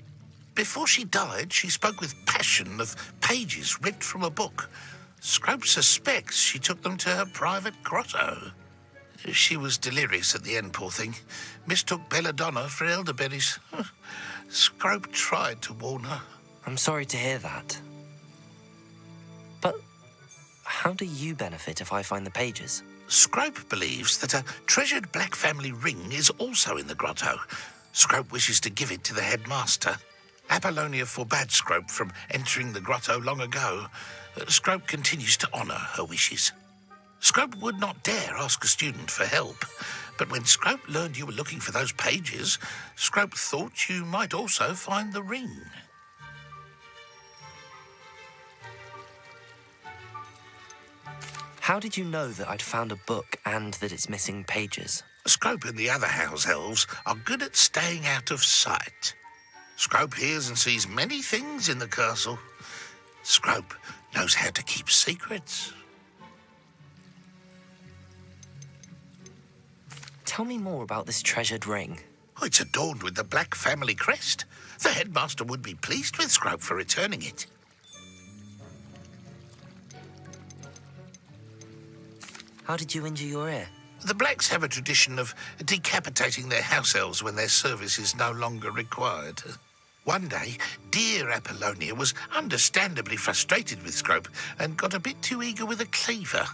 Before she died, she spoke with passion of pages ripped from a book. Scrope suspects she took them to her private grotto. She was delirious at the end, poor thing. Mistook belladonna for elderberries. Scrope tried to warn her. I'm sorry to hear that. But how do you benefit if I find the pages? Scrope believes that a treasured black family ring is also in the grotto. Scrope wishes to give it to the headmaster. Apollonia forbade Scrope from entering the grotto long ago. Scrope continues to honour her wishes. Scrope would not dare ask a student for help, but when Scrope learned you were looking for those pages, Scrope thought you might also find the ring. How did you know that I'd found a book and that it's missing pages? Scrope and the other house elves are good at staying out of sight. Scrope hears and sees many things in the castle. Scrope knows how to keep secrets. Tell me more about this treasured ring. Oh, it's adorned with the black family crest. The headmaster would be pleased with Scrope for returning it. How did you injure your ear? The Blacks have a tradition of decapitating their house elves when their service is no longer required. One day, dear Apollonia was understandably frustrated with Scrope and got a bit too eager with a cleaver.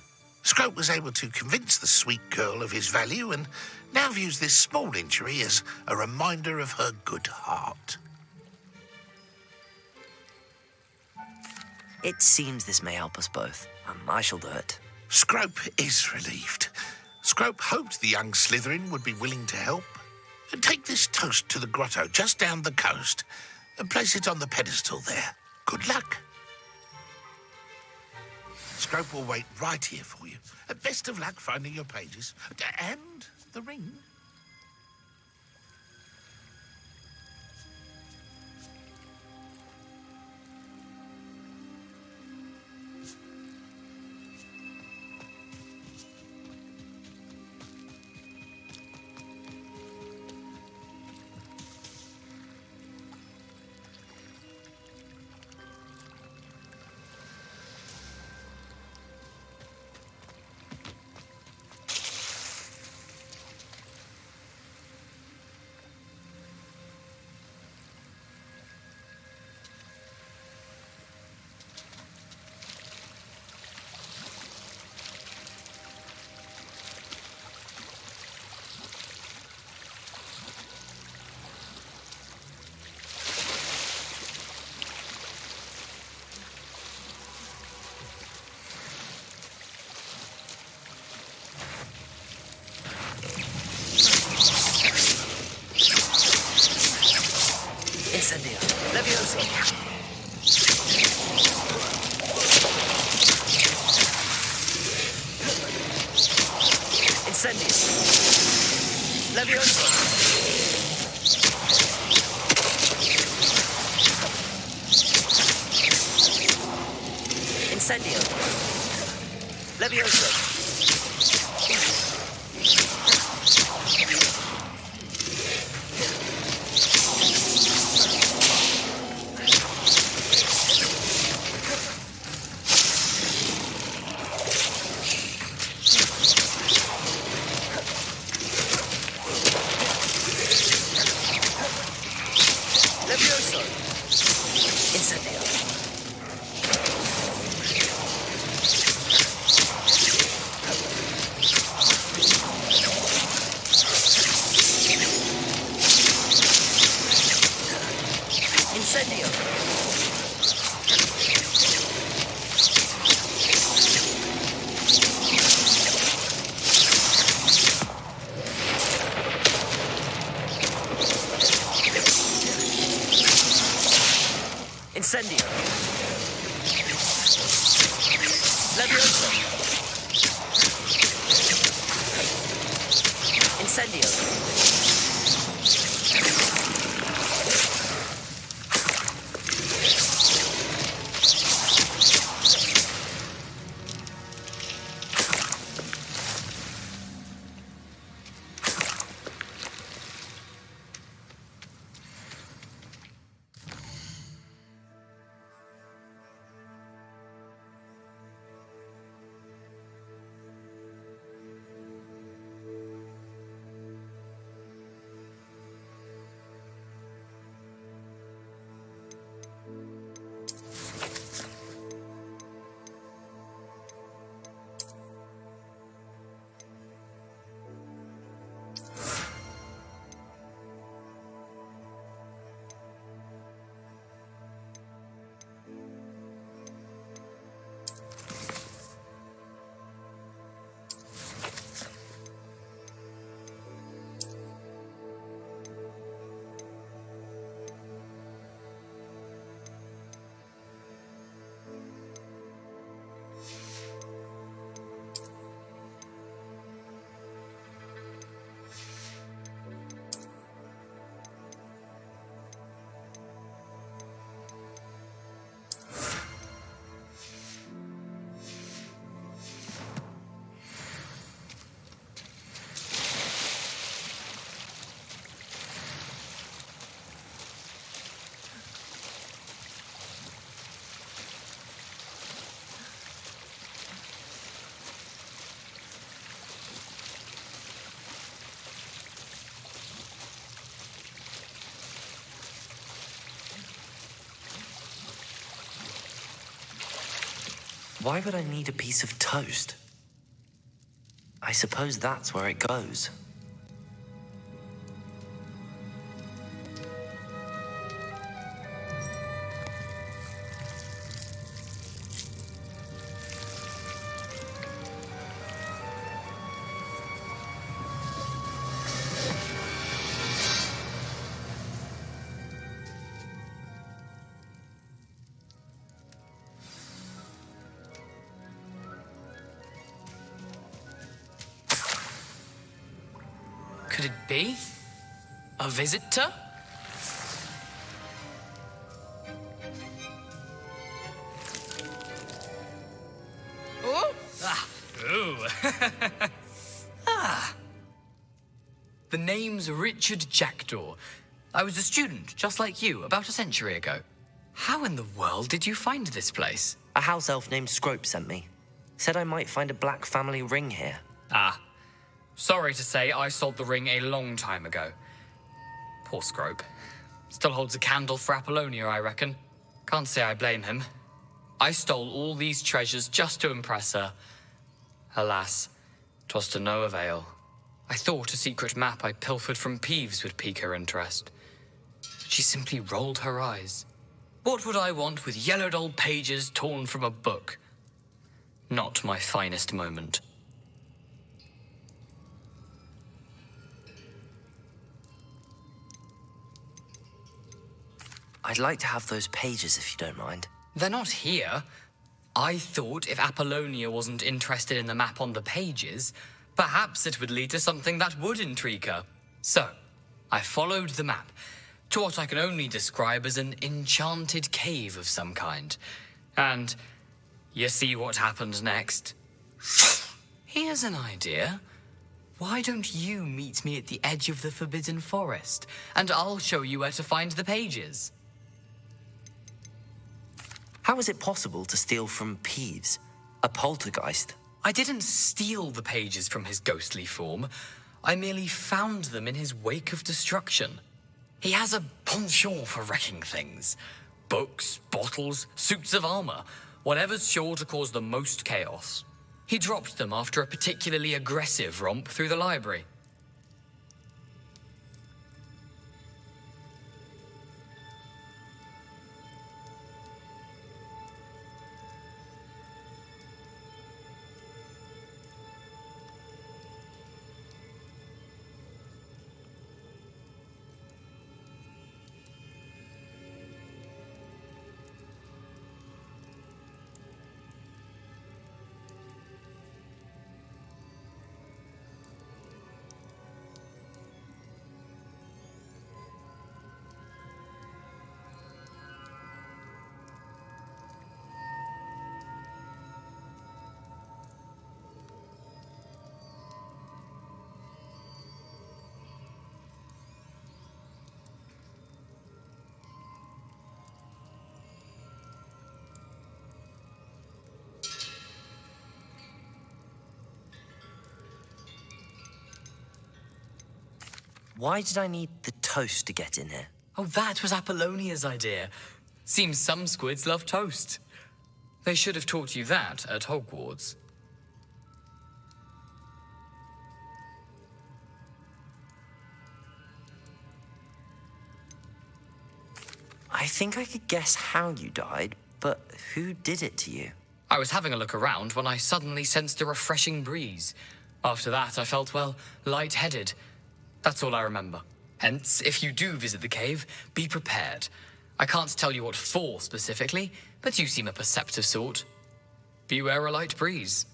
Scrope was able to convince the sweet girl of his value and now views this small injury as a reminder of her good heart. It seems this may help us both. I shall do it. Scrope is relieved. Scrope hoped the young Slytherin would be willing to help. Take this toast to the grotto just down the coast and place it on the pedestal there. Good luck. Scrope will wait right here for you. Best of luck finding your pages. And the ring. Incendio. Levioso. Incendio. Levioso. Incendio. Levioso. Incendio. Levioso. Incendio. Why would I need a piece of toast? I suppose that's where it goes. Could it be? A visitor? Oh! Ah! Ooh! Ah! The name's Richard Jackdaw. I was a student, just like you, about a century ago. How in the world did you find this place? A house elf named Scrope sent me. Said I might find a black family ring here. Ah. Sorry to say, I sold the ring a long time ago. Poor Scrope. Still holds a candle for Apollonia, I reckon. Can't say I blame him. I stole all these treasures just to impress her. Alas, 'twas to no avail. I thought a secret map I pilfered from Peeves would pique her interest. But she simply rolled her eyes. What would I want with yellowed old pages torn from a book? Not my finest moment. I'd like to have those pages if you don't mind. They're not here. I thought if Apollonia wasn't interested in the map on the pages, perhaps it would lead to something that would intrigue her. So, I followed the map to what I can only describe as an enchanted cave of some kind. And you see what happened next? Here's an idea. Why don't you meet me at the edge of the Forbidden Forest, and I'll show you where to find the pages? How is it possible to steal from Peeves, a poltergeist? I didn't steal the pages from his ghostly form. I merely found them in his wake of destruction. He has a penchant for wrecking things. Books, bottles, suits of armor, whatever's sure to cause the most chaos. He dropped them after a particularly aggressive romp through the library. Why did I need the toast to get in here? Oh, that was Apollonia's idea. Seems some squids love toast. They should have taught you that at Hogwarts. I think I could guess how you died, but who did it to you? I was having a look around when I suddenly sensed a refreshing breeze. After that, I felt, well, lightheaded. That's all I remember. Hence, if you do visit the cave, be prepared. I can't tell you what for specifically, but you seem a perceptive sort. Beware a light breeze.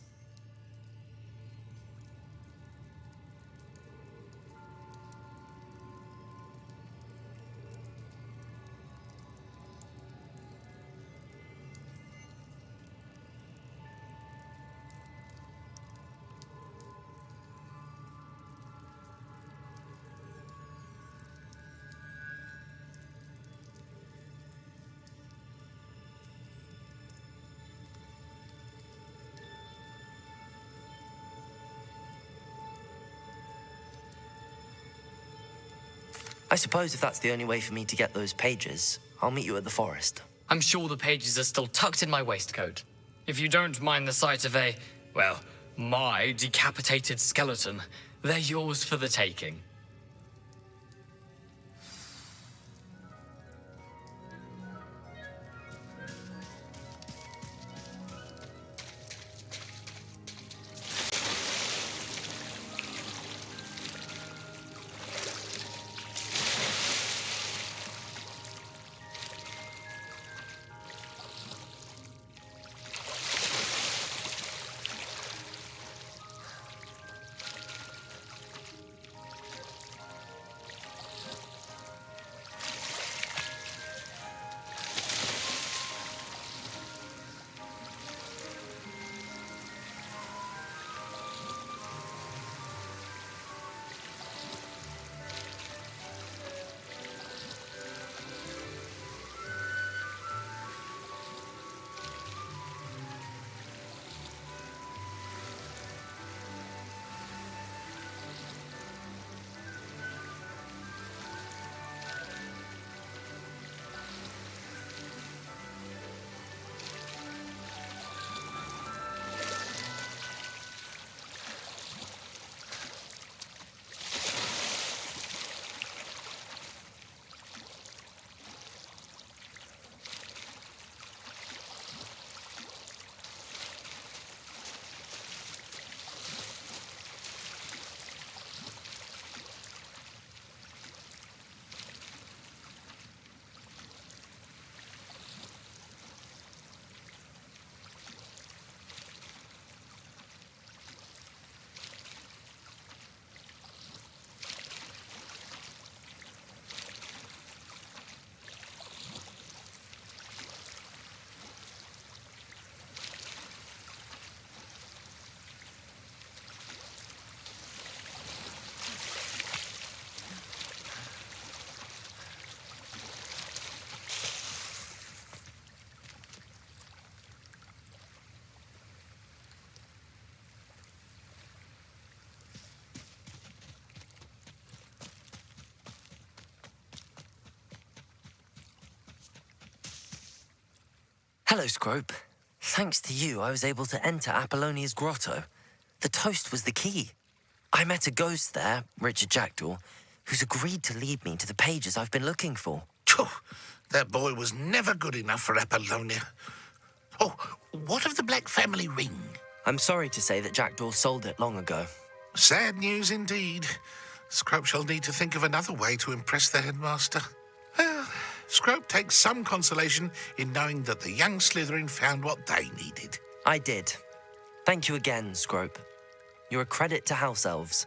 I suppose if that's the only way for me to get those pages, I'll meet you at the forest. I'm sure the pages are still tucked in my waistcoat. If you don't mind the sight of my decapitated skeleton, they're yours for the taking. Hello, Scrope. Thanks to you, I was able to enter Apollonia's grotto. The toast was the key. I met a ghost there, Richard Jackdaw, who's agreed to lead me to the pages I've been looking for. That boy was never good enough for Apollonia. Oh, what of the Black family ring? I'm sorry to say that Jackdaw sold it long ago. Sad news indeed. Scrope shall need to think of another way to impress the headmaster. Well, Scrope takes some consolation in knowing that the young Slytherin found what they needed. I did. Thank you again, Scrope. You're a credit to House Elves.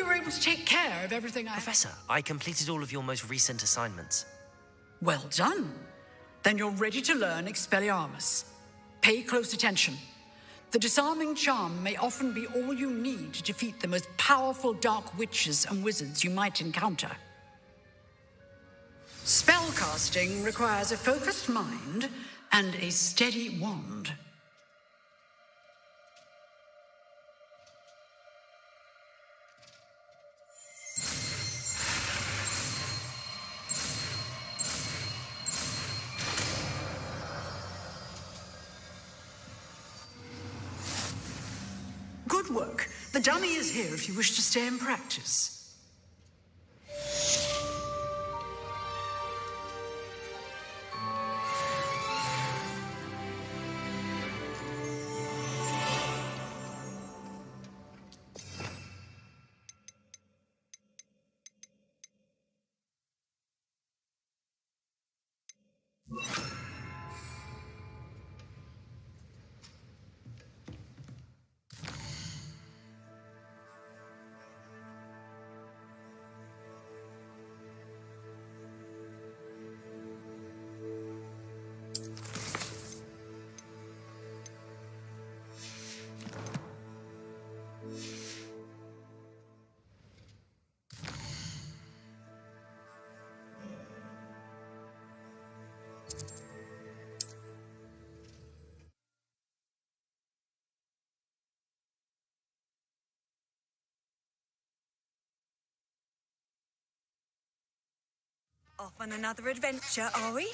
you were able to take care of everything I... Professor, I completed all of your most recent assignments. Well done. Then you're ready to learn Expelliarmus. Pay close attention. The disarming charm may often be all you need to defeat the most powerful dark witches and wizards you might encounter. Spellcasting requires a focused mind and a steady wand. Good work. The dummy is here if you wish to stay and practice. Off on another adventure, are we?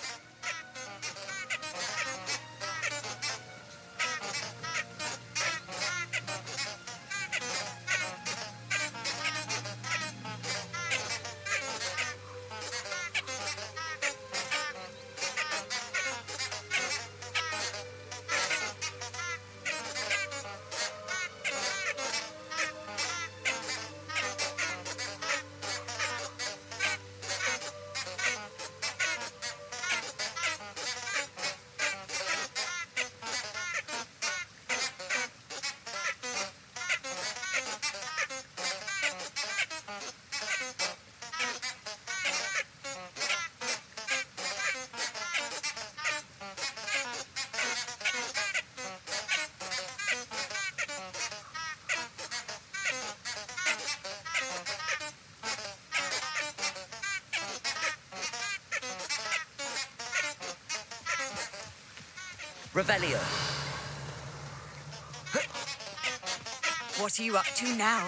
Revelio. What are you up to now?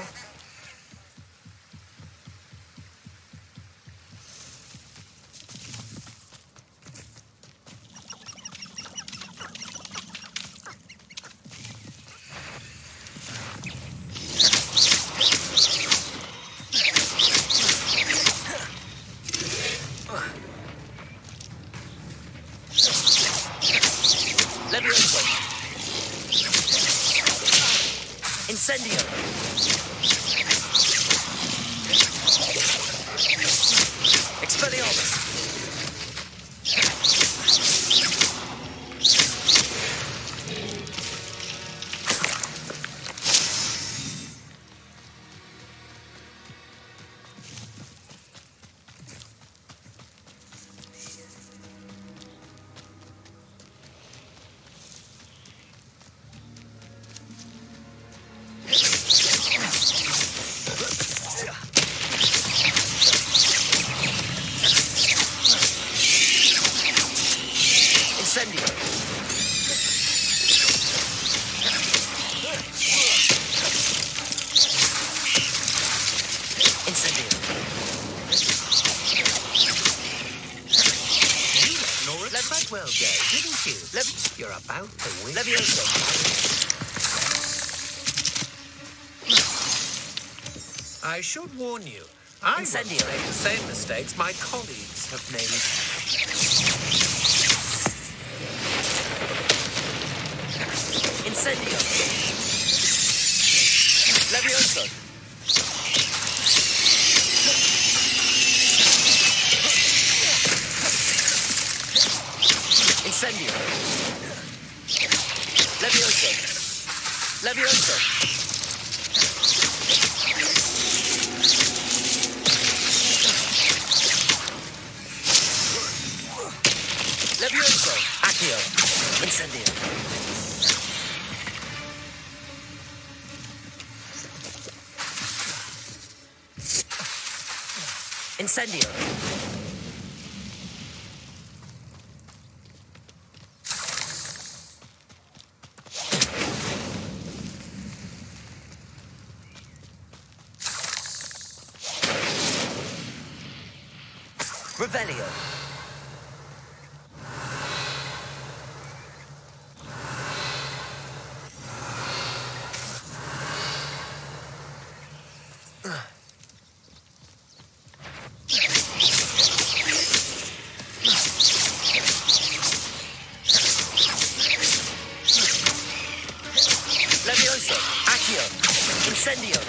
Incendio! Expelliarmus! Well, Gay, didn't you? You're about to win. Levioso. I should warn you, I won't make the same mistakes my colleagues have made. Incendio. Levioso. Incendio. Levioso. Levioso. Incendio. Incendio. Revelio. Levioso. Accio. Incendio.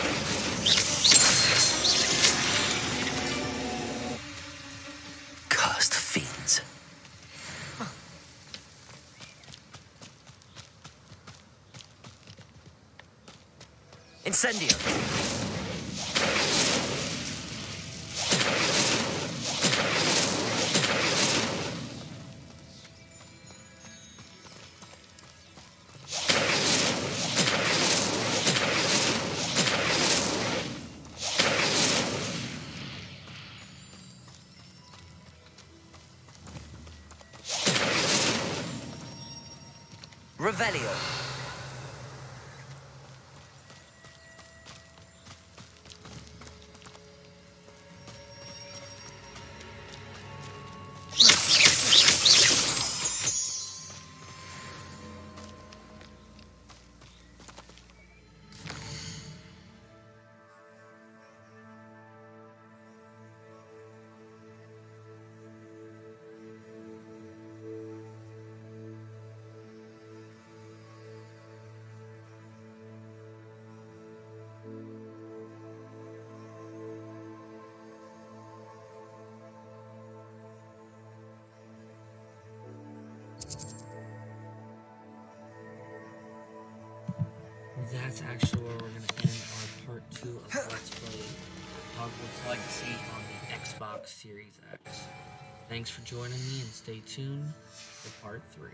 Cursed fiends. Incendio. Revelio. That's actually where we're going to end our part 2 of Let's Play Hogwarts Legacy on the Xbox Series X. Thanks for joining me and stay tuned for part 3.